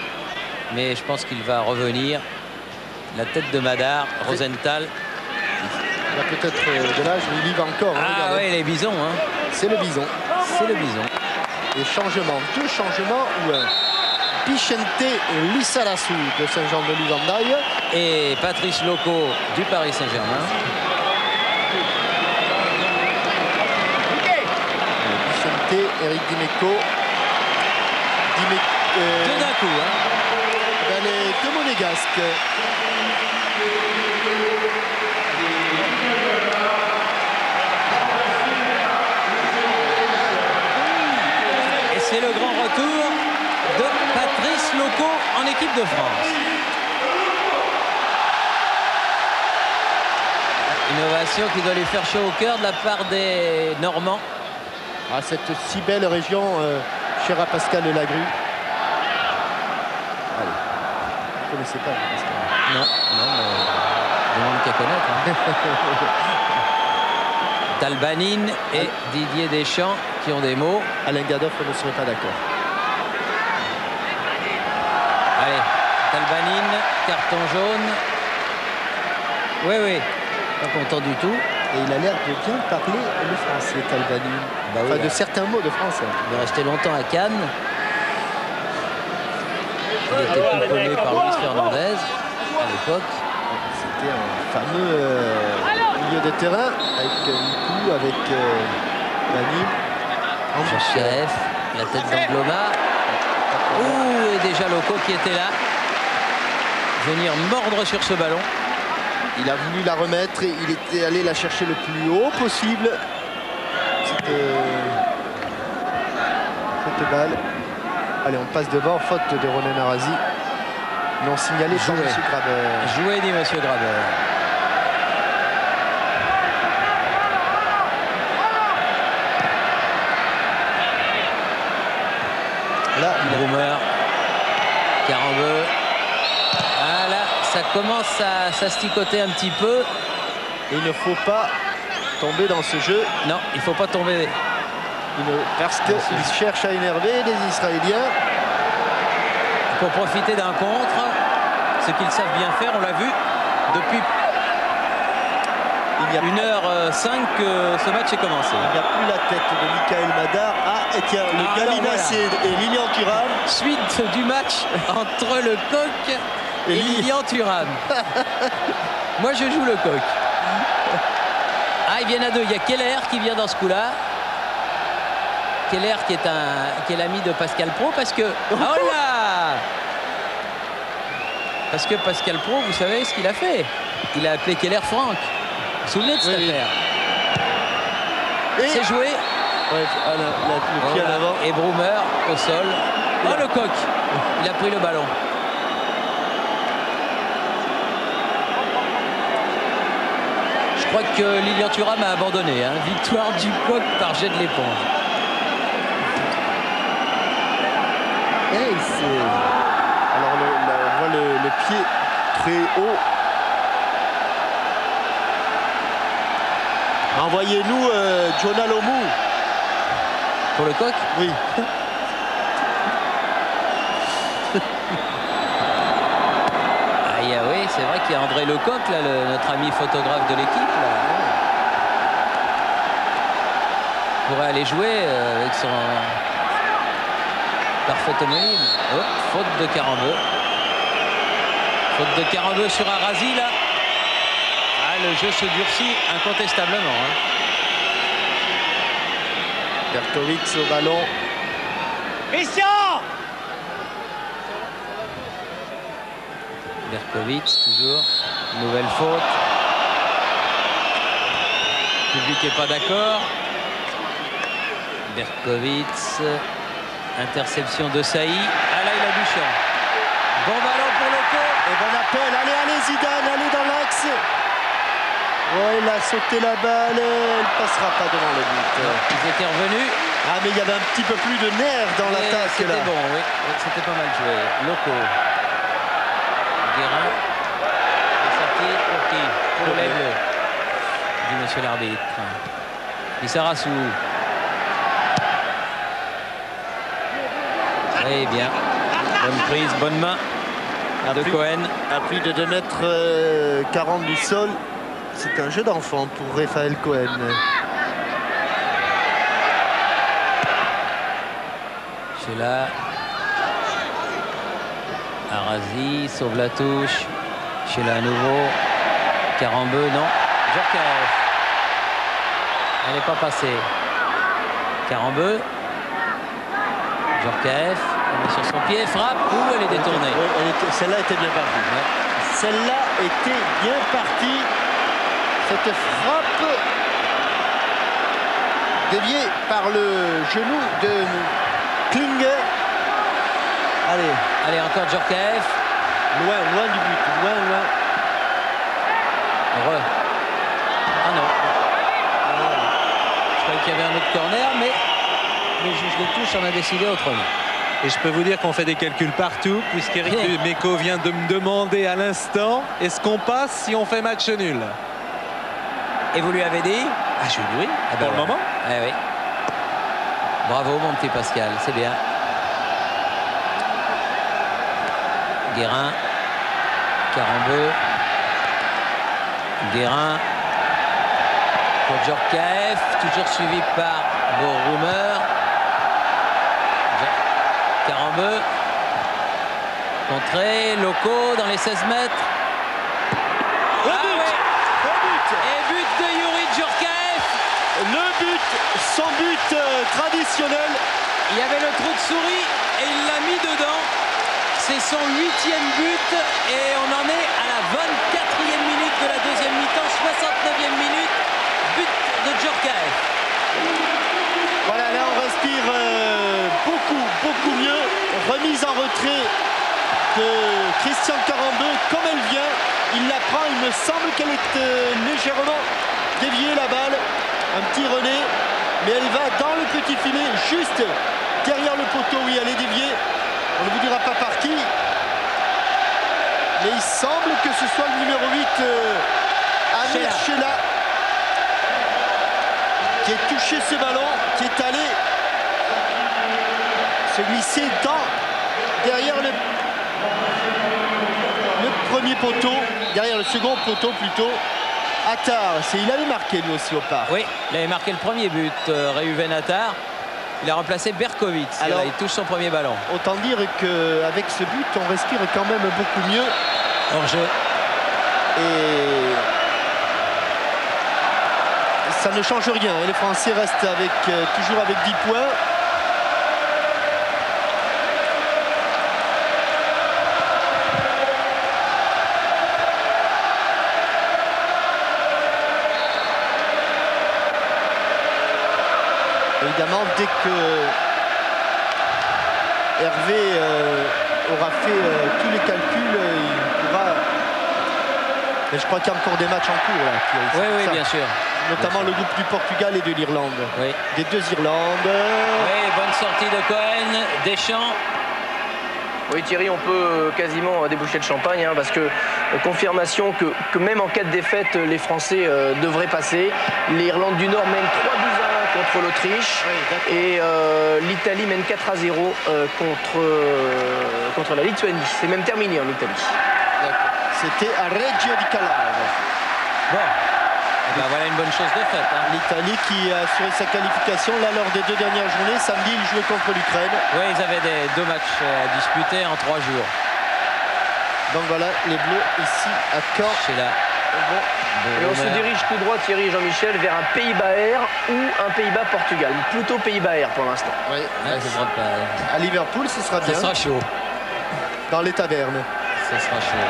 mais je pense qu'il va revenir. La tête de Madar, Rosenthal. Il a peut-être de l'âge, mais il y va encore. Ah oui, les bisons. Hein. C'est le bison. C'est le bison. Et changement, 2 changements où Pichente Lissalassou de Saint-Jean-de-Luz-en-Daille et Patrice Loco du Paris Saint-Germain. Pichente, Eric Dimeco. Deux d'un coup. Hein. Les deux monégasques. Et c'est le grand retour de Patrice Loco en équipe de France. Innovation qui doit lui faire chaud au cœur de la part des Normands. Ah, cette si belle région, chère à Pascal Lagrue. Allez, vous ne connaissez pas Pascal? Non, mais demande qu'à connaître. Hein. Talbanine et Didier Deschamps qui ont des mots. Alain Gadoff ne serait pas d'accord. Allez, Talbanine, carton jaune. Oui, pas content du tout. Et il a l'air de bien parler le français, Talbanine. Bah oui, enfin, de certains mots de français. Il est resté longtemps à Cannes. Il était pouponné par Luis Fernandez à l'époque. C'était un fameux milieu de terrain avec Mikou, avec Mani. Djorkaeff, la tête d'Angloma. Et déjà Loco qui était là. Venir mordre sur ce ballon. Il a voulu la remettre et il était allé la chercher le plus haut possible. Cette balle. Allez, on passe devant, faute de Ronen Arazi. Non signalé par M. Grabeur. Joué, dit M. Grabeur. Là, Brummer, Carambeu. Ah là, ça commence à s'asticoter un petit peu. Et il ne faut pas tomber dans ce jeu. Non, il ne faut pas tomber. Parce qu'ils cherchent à énerver les Israéliens. pour profiter d'un contre, ce qu'ils savent bien faire, on l'a vu depuis 1h05 que ce match est commencé. Il n'y a plus la tête de Michael Madar. Ah, et tiens, le Galinas et Lilian Thuram. Suite du match entre le coq et Lilian Thuram. Moi, je joue le coq. Ah, ils viennent à deux. Il y a Keller qui vient dans ce coup-là. Keller qui est l'ami de Pascal Praud parce que... Oh là! Parce que Pascal Praud, vous savez ce qu'il a fait. Il a appelé Keller Franck. Vous vous souvenez de cette affaire? C'est joué. Ouais, le pied à l'avant. Et Broomer au sol. Oh, le coq. Il a pris le ballon. Je crois que Lilian Thuram a abandonné. Hein. Victoire du coq par jet de l'éponge. Alors on voit le pied très haut. Envoyez-nous Jonah Lomu. Pour le coq? Oui. Oui, c'est vrai qu'il y a André Lecoq, là, notre ami photographe de l'équipe. Pourrait aller jouer avec son parfait homonyme. Oh, faute de Karambeu. Faute de Karambeu sur Arazi, là. Ah, le jeu se durcit incontestablement. Hein. Bertowicz au ballon. Christian! Berkowitz, toujours. Nouvelle faute. Le public n'est pas d'accord. Berkowitz. Interception de Saï. Ah là, il a du champ. Bon ballon pour Loco. Et bon appel. Allez, allez Zidane, allez dans l'axe. Oh, il a sauté la balle. Elle passera pas devant le but. Ils étaient revenus. Ah, mais il y avait un petit peu plus de nerfs dans l'attaque. C'était bon, oui. C'était pas mal joué. Loco. Guérin est sorti pour qui? Pour les Bleus, dit monsieur l'arbitre. Lissarassou. Eh bien, bonne prise, bonne main de Cohen. À plus de 2,40 m du sol, c'est un jeu d'enfant pour Raphaël Cohen. Sheila. Arazi sauve la touche. Sheila à nouveau. Karambeu, non. Djorkaeff. Elle n'est pas passée. Karambeu. Djorkaeff. Elle met sur son pied. Frappe. Ouh, elle est détournée. Celle-là était bien partie. Ouais. Celle-là était bien partie. Cette frappe déviée par le genou de Klinger. Allez, encore Djorkaeff. Loin du but, loin. Ah non. Je croyais qu'il y avait un autre corner, mais le juge de touche en a décidé autrement. Et je peux vous dire qu'on fait des calculs partout, puisqu'Éric Dimeco vient de me demander à l'instant, est-ce qu'on passe si on fait match nul? Et vous lui avez dit? Ah, je lui ai dit oui, ah ben pour le moment. Ah oui. Bravo mon petit Pascal, c'est bien. Guérin, Karambeu, Guérin pour Djorkaeff, toujours suivi par Broomer. Karambeu, contré, Loco dans les 16 mètres. Et but de Youri Djorkaeff. Le but, son but traditionnel. Il y avait le trou de souris et il l'a mis dedans. C'est son 8e but et on en est à la 24e minute de la deuxième mi-temps, 69e minute, but de Djorkaeff. Voilà, là on respire beaucoup mieux. Remise en retrait de Christian Karambeu comme elle vient. Il la prend, il me semble qu'elle est légèrement déviée la balle. Un petit relais, mais elle va dans le petit filet, juste derrière le poteau. Oui, elle est déviée. On ne vous dira pas par qui. Mais il semble que ce soit le numéro 8, Amir Sheila, qui a touché ce ballon, qui est allé se glisser derrière le premier poteau, derrière le second poteau plutôt. Attar, il avait marqué lui aussi au parc. Oui, il avait marqué le premier but, Reuven Attar. Il a remplacé Berkovic. Alors, il touche son premier ballon. Autant dire qu'avec ce but, on respire quand même beaucoup mieux. Hors-jeu. Et ça ne change rien. Les Français restent toujours avec 10 points. Évidemment, dès que Hervé aura fait tous les calculs, il pourra... Mais je crois qu'il y a encore des matchs en cours là. Oui, bien sûr. Notamment le groupe du Portugal et de l'Irlande. Oui. Des deux Irlandes. Oui, bonne sortie de Cohen, Deschamps. Oui Thierry, on peut quasiment déboucher le champagne hein, parce que confirmation que même en cas de défaite, les Français devraient passer. L'Irlande du Nord mène 3-1 contre l'Autriche et l'Italie mène 4-0 contre la Lituanie. C'est même terminé en Italie. C'était à Reggio di Calabria. Bon. Ben voilà une bonne chose de faite. Hein. L'Italie qui a assuré sa qualification là lors des 2 dernières journées. Samedi, ils jouaient contre l'Ukraine. Oui, ils avaient 2 matchs à disputer en 3 jours. Donc voilà, les Bleus ici à Caen. C'est là. Et on se dirige tout droit, Thierry et Jean-Michel, vers un Pays-Bas Air ou un Pays-Bas-Portugal. Plutôt Pays-Bas Air pour l'instant. Oui, pas... À Liverpool, ce sera bien. Ce sera chaud. Dans les tavernes. Ce sera chaud.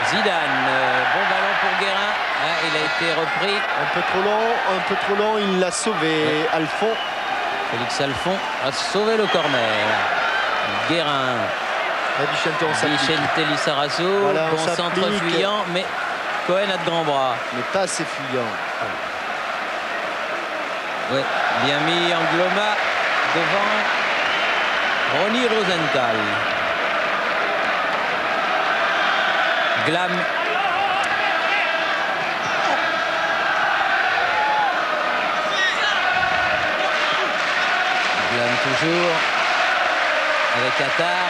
Zidane, bon ballon pour Guérin. Ah, il a été repris. Un peu trop long, il l'a sauvé. Alphon. Félix Alphon a sauvé le corner. Guérin. Vicente Lizarazu, voilà, bon centre fuyant, mais Cohen a de grands bras. Mais pas assez fuyant. Oui, bien mis Angloma devant Ronny Rosenthal. Glam. Glam toujours avec Attar.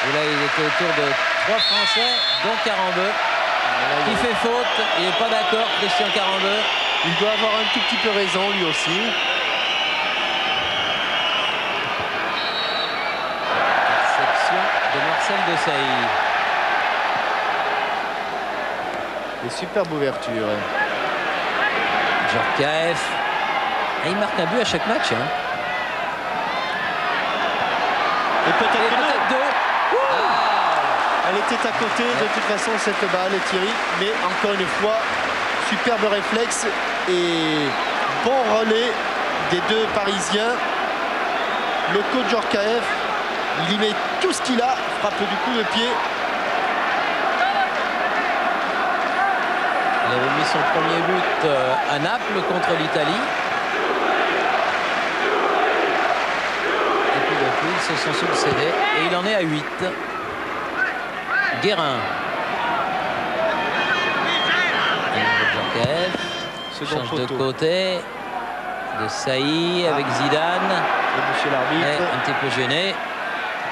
Et là, il était autour de 3 Français, dont Carambeu. Il fait faute, il n'est pas d'accord, Christian Carambeu. Il doit avoir un tout petit peu raison, lui aussi. Exception de Marcel Desailly. Des superbes ouvertures. Djorkaeff. Il marque un but à chaque match. Hein. Et peut-être deux. Elle était à côté de toute façon cette balle, Thierry, mais encore une fois, superbe réflexe et bon relais des 2 Parisiens. Le coach Djorkaeff, il y met tout ce qu'il a, frappe du coup de pied. Il avait mis son premier but à Naples contre l'Italie. Et puis depuis, ils se sont succédés et il en est à 8. Guérin. Change de côté. De Sailly avec Zidane. Monsieur l'arbitre. Un petit peu gêné.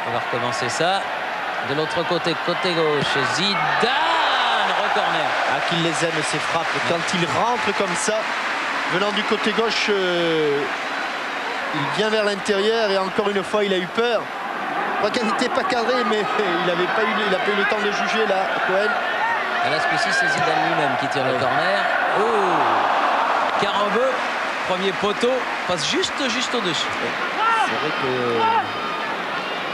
On va recommencer ça. De l'autre côté, côté gauche, Zidane, recorner. Ah, qu'il les aime ces frappes. Quand il rentre comme ça, venant du côté gauche, il vient vers l'intérieur et encore une fois, il a eu peur. Je crois qu'elle n'était pas cadrée, mais il n'a pas eu le temps de juger là, Cohen. Et là, ce coup-ci, c'est Zidane lui-même qui tire le corner. Oh, Carambeu, premier poteau, passe juste au-dessus. C'est vrai que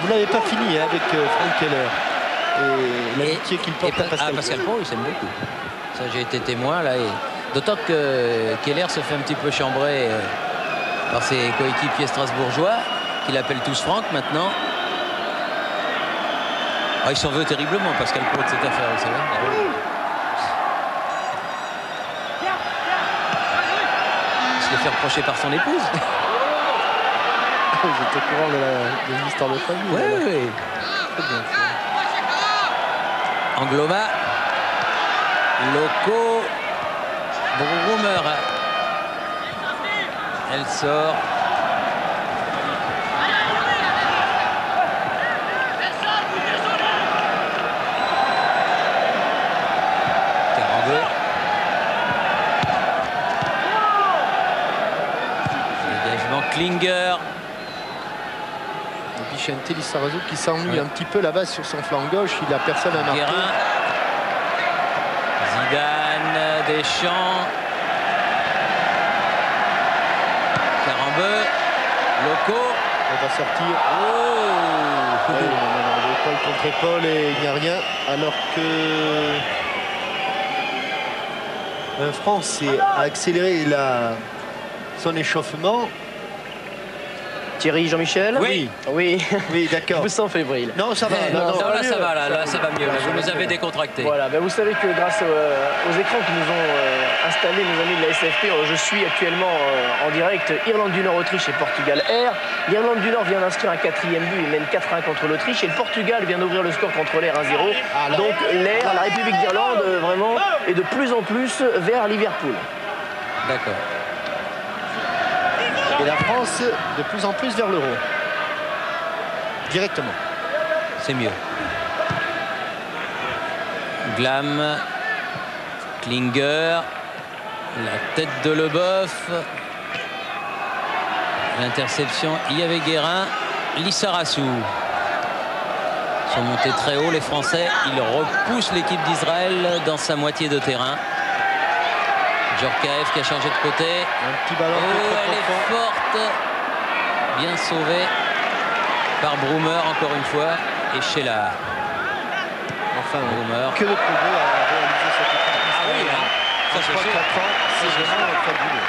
vous n'avez pas fini hein, avec Franck Keller et l'amitié qu'il porte à Pascal. Pascal Pro, il s'aime beaucoup. Ça, j'ai été témoin là. D'autant que Keller se fait un petit peu chambrer par ses coéquipiers strasbourgeois, qu'il appelle tous Franck maintenant. Ah, il s'en veut terriblement, Pascal Pro, de cette affaire, vous savez. Il se le fait reprocher par son épouse. J'étais au courant de l'histoire de famille. Oui. Angloma. Loco. Brummer. Elle sort. Klinger. Vicente Lizarazu qui s'ennuie un petit peu là-bas sur son flanc gauche. Il n'a personne à marquer. Guérin. Zidane, Deschamps. Carambeu. Loco. On va sortir. Oh, épaule contre épaule et il n'y a rien. Alors que France a accéléré son échauffement. Thierry, Jean-Michel? Oui. Oui. Oui, d'accord. Je vous sens fébrile. Non, ça va. Non, là, ça va, là, ça va mieux. Là, vous nous avez décontracté. Voilà, ben vous savez que grâce aux écrans qui nous ont installés nos amis de la SFP, je suis actuellement en direct Irlande du Nord, Autriche et Portugal R. L'Irlande du Nord vient d'inscrire un 4e but, il mène 4-1 contre l'Autriche et le Portugal vient d'ouvrir le score contre l'Air 1-0. Donc l'Air, la République d'Irlande, vraiment est de plus en plus vers Liverpool. D'accord. Et la France de plus en plus vers l'euro. Directement. C'est mieux. Glam. Klinger. La tête de Leboeuf. L'interception, il y avait Guérin. Lizarazu. Ils sont montés très haut, les Français. Ils repoussent l'équipe d'Israël dans sa moitié de terrain. Djorkaeff qui a changé de côté. Un petit ballon. Elle est forte. Bien sauvée par Brummer encore une fois. Et Sheila. Enfin, Brummer. que de progrès à réaliser cette équipe. Ah oui, hein. Ça, c'est 3-4 sûr. ans, c'est vraiment fabuleux.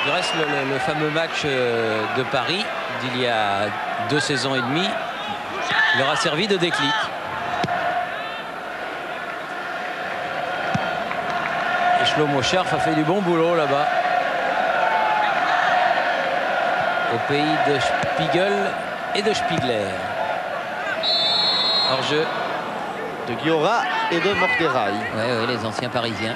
Du reste, le fameux match de Paris d'il y a 2 saisons et demie leur a servi de déclic. Et Shlomo Scherf a fait du bon boulot là-bas. Au pays de Spiegel et de Spiegler. Hors-jeu. De Guiora et de Morterail. Oui, les anciens Parisiens.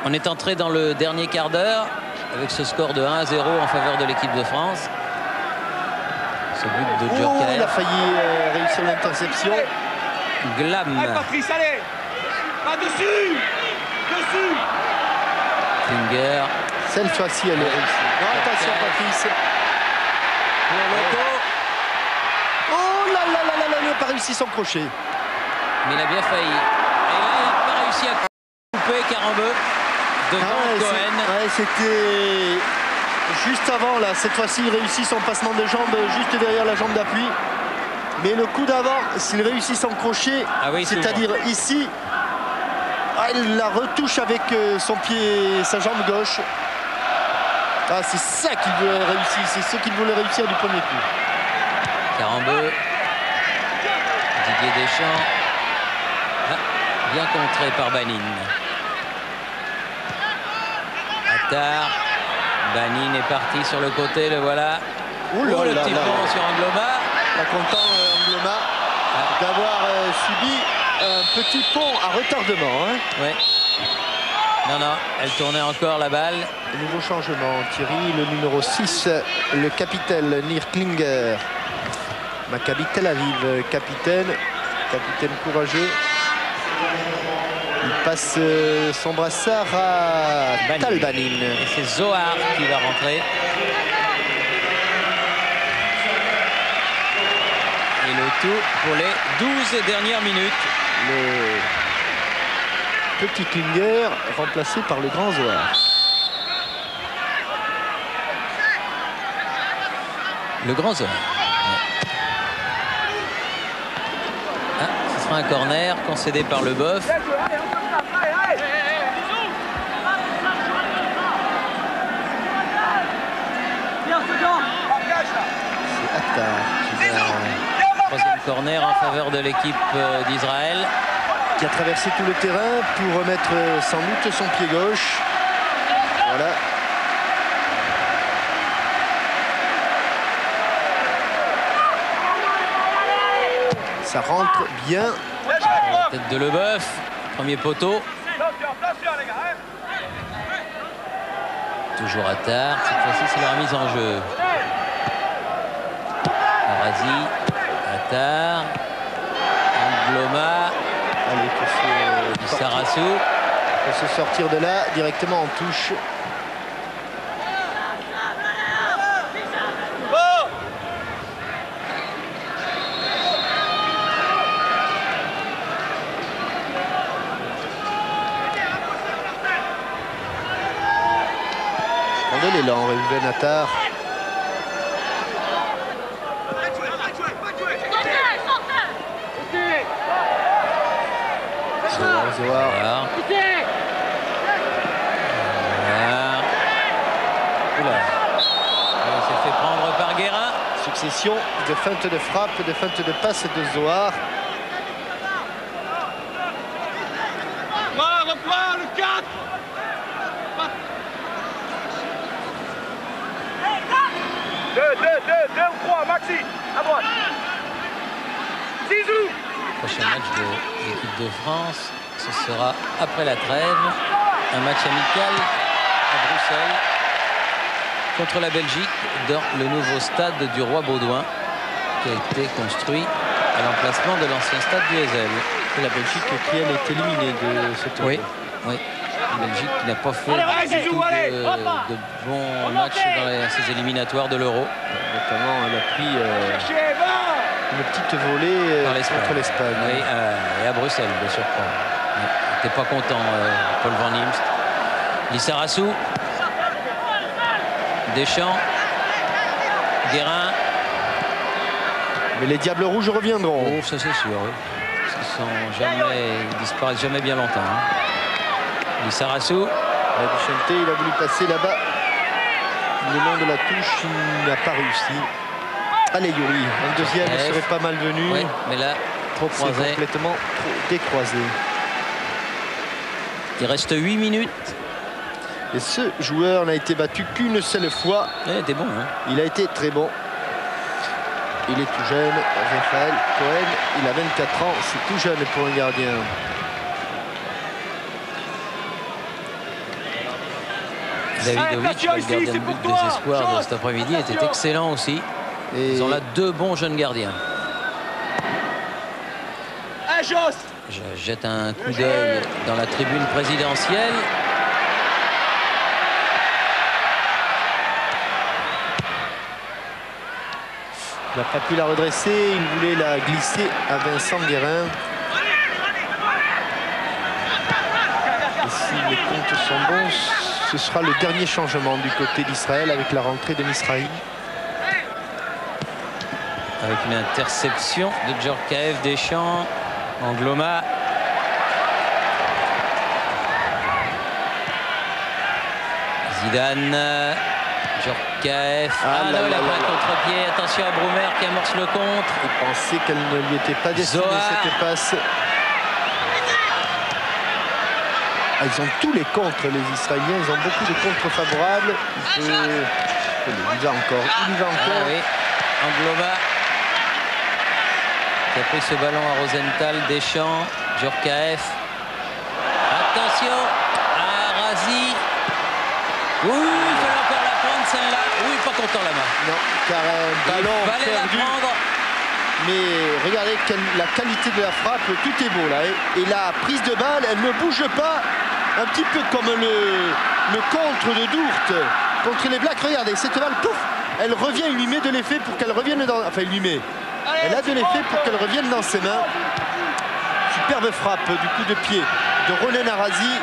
On est entré dans le dernier quart d'heure avec ce score de 1-0 en faveur de l'équipe de France. Ce but de Djorkaeff. Il a failli réussir l'interception. Glam. Allez, Patrice, allez. Pas dessus. Dessus. Klinger. Cette fois-ci, elle est réussie. Non, attention, Patrice. Pour Loco. Oh là là là là là, il n'a pas réussi son crochet. Mais il a bien failli. Et là, il n'a pas réussi à couper Carambeu devant Cohen. C'était juste avant, là. Cette fois-ci, il réussit son passement de jambe juste derrière la jambe d'appui. Mais le coup d'avant, s'il réussit son crochet, oui, c'est-à-dire ici, il la retouche avec son pied, sa jambe gauche. Ah, c'est ça qu'il voulait réussir, c'est ce qu'il voulait réussir du premier coup. Carambeu. Didier Deschamps. Bien contré par Banin. Attar. Banin est parti sur le côté, le voilà. Le petit pont sur Angloma. Pas content Angloma d'avoir subi un petit pont à retardement. Hein. Ouais. Non, elle tournait encore la balle. Nouveau changement, Thierry, le numéro 6, le capitaine Nir Klinger. Maccabi Tel Aviv, capitaine courageux. Il passe son brassard à Tal Banin. Et c'est Zohar qui va rentrer. Et le tout pour les 12 dernières minutes. Le petit Klinger remplacé par le grand Zohar. Le grand Zohar. Ce sera un corner concédé par Leboeuf. C'est Attar qui va... Troisième corner en faveur de l'équipe d'Israël. Qui a traversé tout le terrain pour remettre sans doute son pied gauche. Voilà. Ça rentre bien. La tête de Leboeuf, premier poteau. Toujours Attar, cette fois-ci c'est la remise en jeu. Arazi, Attar, Angloma, Lizarazu. Il faut se sortir de là directement en touche. Axel en Ruben Attard. Zohar. Oula. Il s'est fait prendre par Guérin. Succession de feintes de frappe, de feintes de passe de Zohar. Reprends le 4. Deux ou trois, Maxi, à droite. Zizou. Prochain match de l'équipe de France, ce sera après la trêve. Un match amical à Bruxelles contre la Belgique dans le nouveau stade du Roi Baudouin qui a été construit à l'emplacement de l'ancien stade du Heysel. C'est la Belgique qui elle est éliminée de ce tournoi. Oui, oui. La Belgique qui n'a pas fait du tout de bons matchs dans ces éliminatoires de l'Euro. Notamment, elle a pris une petite volée contre l'Espagne. Oui, et à Bruxelles, bien sûr. Il n'était pas content, Paul Van Imst. Lissarassou. Deschamps. Guérin. Mais les Diables Rouges reviendront. Oh, ça c'est sûr, oui. Ils disparaissent jamais bien longtemps. Lissarassou. Duchanté, il a voulu passer là-bas. Le long de la touche, il n'a pas réussi. Allez, Yuri, un deuxième serait pas mal venu. Oui, mais là, trop croisé. Complètement trop décroisé. Il reste 8 minutes. Et ce joueur n'a été battu qu'une seule fois. Il était bon. Il a été très bon. Il est tout jeune, Raphaël Cohen. Il a 24 ans, c'est tout jeune pour un gardien. Davidovic, le gardien de but des espoirs de cet après-midi, était excellent aussi. Et ils ont là deux bons jeunes gardiens. Je jette un coup d'œil dans la tribune présidentielle. Il n'a pas pu la redresser, il voulait la glisser à Vincent Guérin. Et si les comptes sont bons, ce sera le dernier changement du côté d'Israël avec la rentrée de Misrahi. Avec une interception de Djorkaeff, Deschamps, Angloma. Zidane, Djorkaeff. Ah non, il a pris un contre-pied. Attention à Brumer qui amorce le contre. Il pensait qu'elle ne lui était pas destinée cette passe. Ah, ils ont tous les contres, les Israéliens. Ils ont beaucoup de contres favorables. Il va encore. Il y va encore. Ah oui, Angloma qui a pris ce ballon à Rosenthal. Deschamps, Djorkaeff. Attention à Razi. Oui, il fallait encore la prendre celle-là. Oui, pas content la main. Non, car un ballon perdu. La prendre. Mais regardez la qualité de la frappe, tout est beau là. Et la prise de balle, elle ne bouge pas. Un petit peu comme le contre de Dourte contre les Blacks. Regardez, cette balle, pouf, elle revient, il lui met de l'effet pour qu'elle revienne dans... Enfin, il lui met. Elle a de l'effet pour qu'elle revienne dans ses mains. Superbe frappe du coup de pied de Ronen Arazi.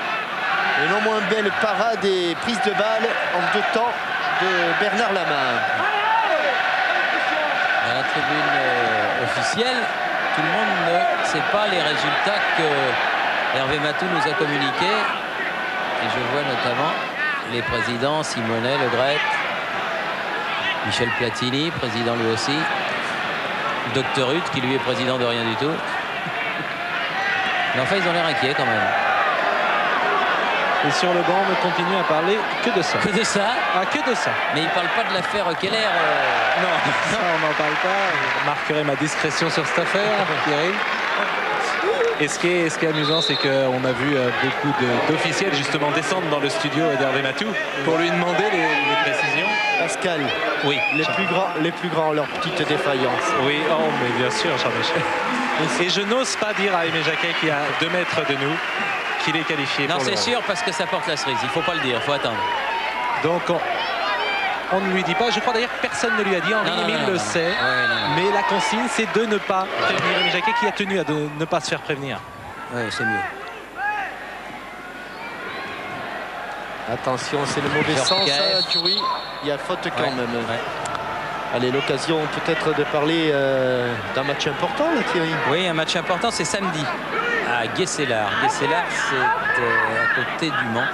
Et non moins belle parade et prise de balle en deux temps de Bernard Lama. Dans la tribune officielle, tout le monde ne sait pas les résultats que Hervé Matou nous a communiqués. Et je vois notamment les présidents Simonet, Le Gret, Michel Platini, président lui aussi, Dr Huth qui lui est président de rien du tout. Mais enfin, ils ont l'air inquiets quand même. Et sur le banc, on ne continue à parler que de ça. Que de ça. Ah, que de ça. Mais il ne parle pas de l'affaire Keller. Non, ça on n'en parle pas. Je marquerai ma discrétion sur cette affaire, Thierry. Et ce qui est amusant, c'est qu'on a vu beaucoup d'officiels justement descendre dans le studio d'Hervé Matou pour lui demander les précisions. Pascal, oui, les plus grands, leur petite défaillance. Oui, oh, mais bien sûr, Jean-Michel. Et je n'ose pas dire à Aimé Jacquet, qui est à 2 mètres de nous, qu'il est qualifié. Non, c'est sûr, parce que ça porte la cerise. Il ne faut pas le dire, il faut attendre. Donc on ne lui dit pas. Je crois d'ailleurs que personne ne lui a dit. Henri Émile le sait. Ouais, mais la consigne, c'est de ne pas prévenir Aimé Jacquet, qui a tenu à ne pas se faire prévenir. Oui, c'est mieux. Attention, c'est le mauvais sens, Thury. Il y a faute quand même. Ouais. Allez, l'occasion peut-être de parler d'un match important, là, Thierry. Oui, un match important, c'est samedi à Guesselard. Guesselard, c'est à côté du Mans.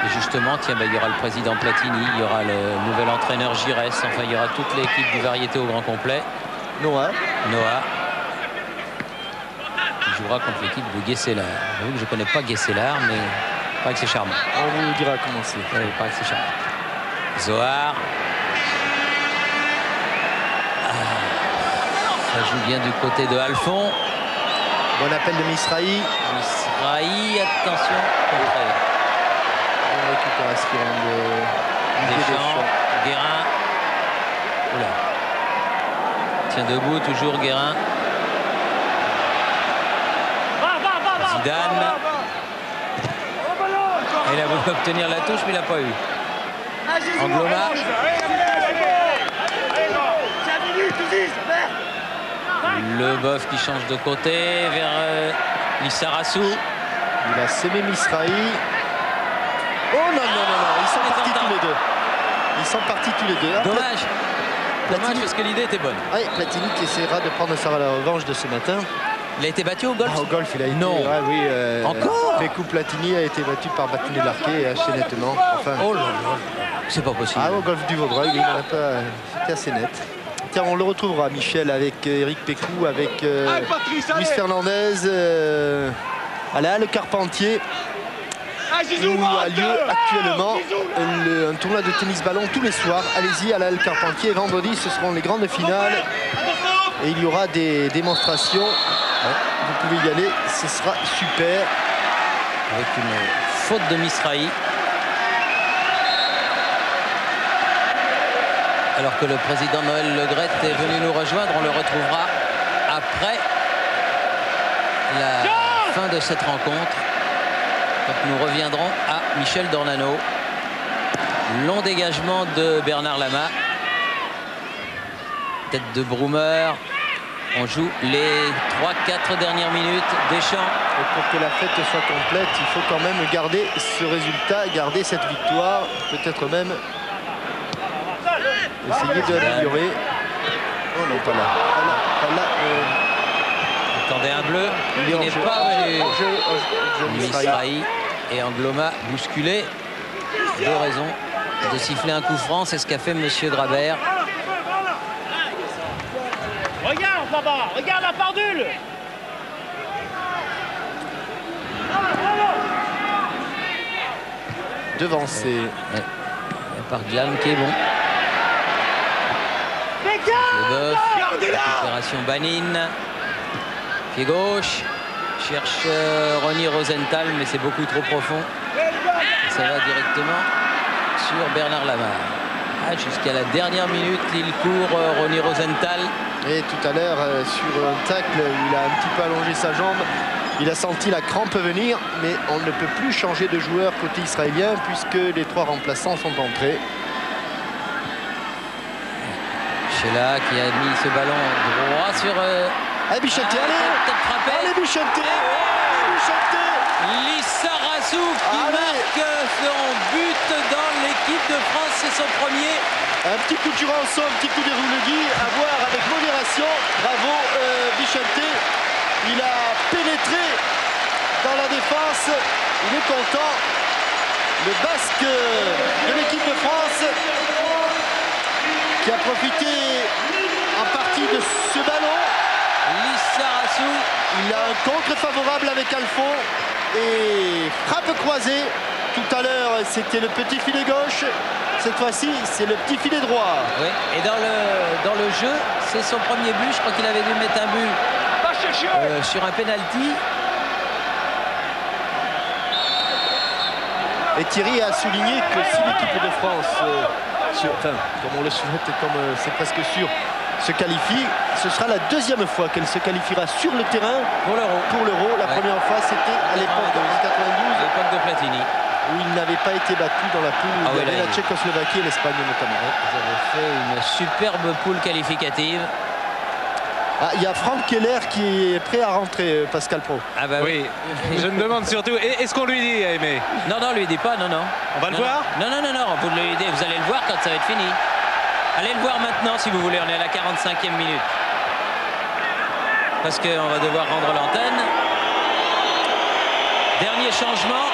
Et justement, tiens, il y aura le président Platini, il y aura le nouvel entraîneur Giresse, enfin, il y aura toute l'équipe du Variété au grand complet. Noah. Il jouera contre l'équipe de Guesselard. J'avoue que je ne connais pas Guesselard, mais il paraît que c'est charmant. On vous dira comment c'est. Oui, il paraît que c'est charmant. Zohar. Ça joue bien du côté de Alphon. Bon appel de Misrahi. Misrahi, attention. Bonne récupération de Deschamps. Guérin. Oula. Tient debout, toujours Guérin. Zidane. Il a voulu obtenir la touche, mais il n'a pas eu. Angloma. Le Boeuf qui change de côté vers Lissarassou. Il a semé Misrahi. Oh non, ils sont partis tous les deux. Ils sont partis tous les deux. Dommage. Dommage parce que l'idée était bonne. Oui, Platini qui essaiera de prendre sa revanche de ce matin. Il a été battu au golf? Au golf, il a été. Non. Ouais, oui. Encore Pécou Platini a été battu par Baptiste Larquet assez nettement. Enfin, oh là là. C'est pas possible. Au golf du Vaudreuil, il n'en a pas. C'était assez net. Tiens, on le retrouvera, Michel, avec Eric Pécou, avec Luis Fernandez, à la Halle Carpentier, où a lieu actuellement un tournoi de tennis ballon tous les soirs. Allez-y à la Halle Carpentier. Vendredi, ce seront les grandes finales. Et il y aura des démonstrations. Vous pouvez y aller, ce sera super. Avec une faute de Misrahi. Alors que le président Noël Le Graët est venu nous rejoindre, on le retrouvera après la fin de cette rencontre. Donc nous reviendrons à Michel Dornano. Long dégagement de Bernard Lama. Tête de Broomer. On joue les 3-4 dernières minutes. Deschamps. Et pour que la fête soit complète, il faut quand même garder ce résultat, garder cette victoire, peut-être même essayer de l'améliorer. Oh non, pas là. Attendez, un bleu. Il n'est pas Misrahi et Angloma bousculé. Deux raisons de siffler un coup franc. C'est ce qu'a fait monsieur Grabert. Regarde là-bas, regarde la pendule. Devancé. Ouais. Par Glam qui est bon. Le Boeuf. Récupération Banine. Pied gauche. Cherche Ronny Rosenthal, mais c'est beaucoup trop profond. Et ça va directement sur Bernard Lama. Jusqu'à la dernière minute, il court Ronny Rosenthal. Et tout à l'heure, sur un tacle, il a un petit peu allongé sa jambe. Il a senti la crampe venir, mais on ne peut plus changer de joueur côté israélien puisque les trois remplaçants sont entrés. Sheila qui a mis ce ballon droit sur... Allez, Bichette, allez Bichette, Lissarassou qui marque son but dans l'équipe de France, c'est son premier. Un petit coup de Jurançon, un petit coup de Roulegui, à voir avec modération. Bravo Bichette. Il a pénétré dans la défense. Il est content. Le basque de l'équipe de France qui a profité en partie de ce ballon. Lissarassou. Il a un contre favorable avec Alphon et frappe croisée. Tout à l'heure, c'était le petit filet gauche. Cette fois-ci, c'est le petit filet droit. Oui. Et dans le jeu, c'est son premier but. Je crois qu'il avait dû mettre un but sur un penalty. Et Thierry a souligné que si l'équipe de France, comme on le souhaite et comme c'est presque sûr, se qualifie, ce sera la deuxième fois qu'elle se qualifiera sur le terrain pour l'Euro. La première fois, c'était à l'époque de 92, l'époque de Platini, où il n'avait pas été battu dans la poule où il y avait la Tchécoslovaquie et l'Espagne notamment. Ils avaient fait une superbe poule qualificative. Ah, il y a Franck Keller qui est prêt à rentrer, Pascal Pro. Ah bah Oui, je me demande surtout, est-ce qu'on lui dit, Aimé? Non, lui dit pas, non. On va le voir? Non, vous allez le voir quand ça va être fini. Allez le voir maintenant si vous voulez, on est à la 45e minute. Parce qu'on va devoir rendre l'antenne. Dernier changement.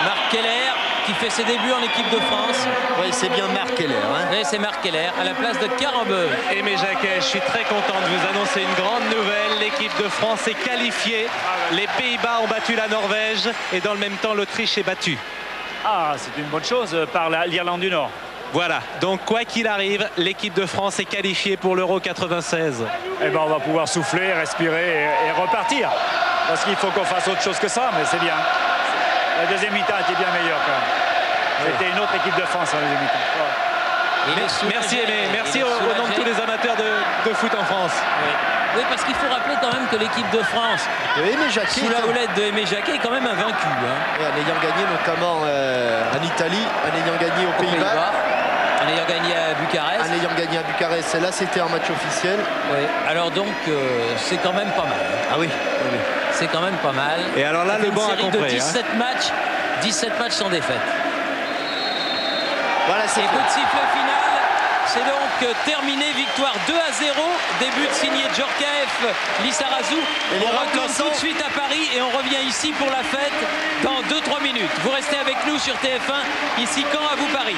Marc Keller qui fait ses débuts en équipe de France. Oui, c'est bien Marc Keller. Hein. Oui, c'est Marc Keller à la place de Carambeu. Aimé Jacquet, je suis très content de vous annoncer une grande nouvelle. L'équipe de France est qualifiée. Les Pays-Bas ont battu la Norvège et dans le même temps, l'Autriche est battue. Ah, c'est une bonne chose par l'Irlande du Nord. Voilà, donc quoi qu'il arrive, l'équipe de France est qualifiée pour l'Euro 96. Eh ben, on va pouvoir souffler, respirer et repartir. Parce qu'il faut qu'on fasse autre chose que ça, mais c'est bien. La deuxième mi-temps était bien meilleure quand même. C'était une autre équipe de France en deuxième mi-temps. Merci Aimé, merci au nom de tous les amateurs de foot en France. Oui, parce qu'il faut rappeler quand même que l'équipe de France, sous la houlette de Aimé Jacquet, est quand même invaincue. Hein. En ayant gagné notamment en Italie, en ayant gagné aux Pays-Bas. En ayant gagné à Bucarest. En ayant gagné à Bucarest. Et là, c'était un match officiel. Oui. Alors donc, c'est quand même pas mal. Ah oui. C'est quand même pas mal. Et alors là, le banc a compris. De 17 matchs, 17 matchs sans défaite. Voilà, c'est coup de sifflet final. C'est donc terminé, victoire 2-0. Début de signé Djorkaeff, Lissarazu. On retourne tout de suite à Paris et on revient ici pour la fête dans 2-3 minutes. Vous restez avec nous sur TF1, ici Caen à vous Paris.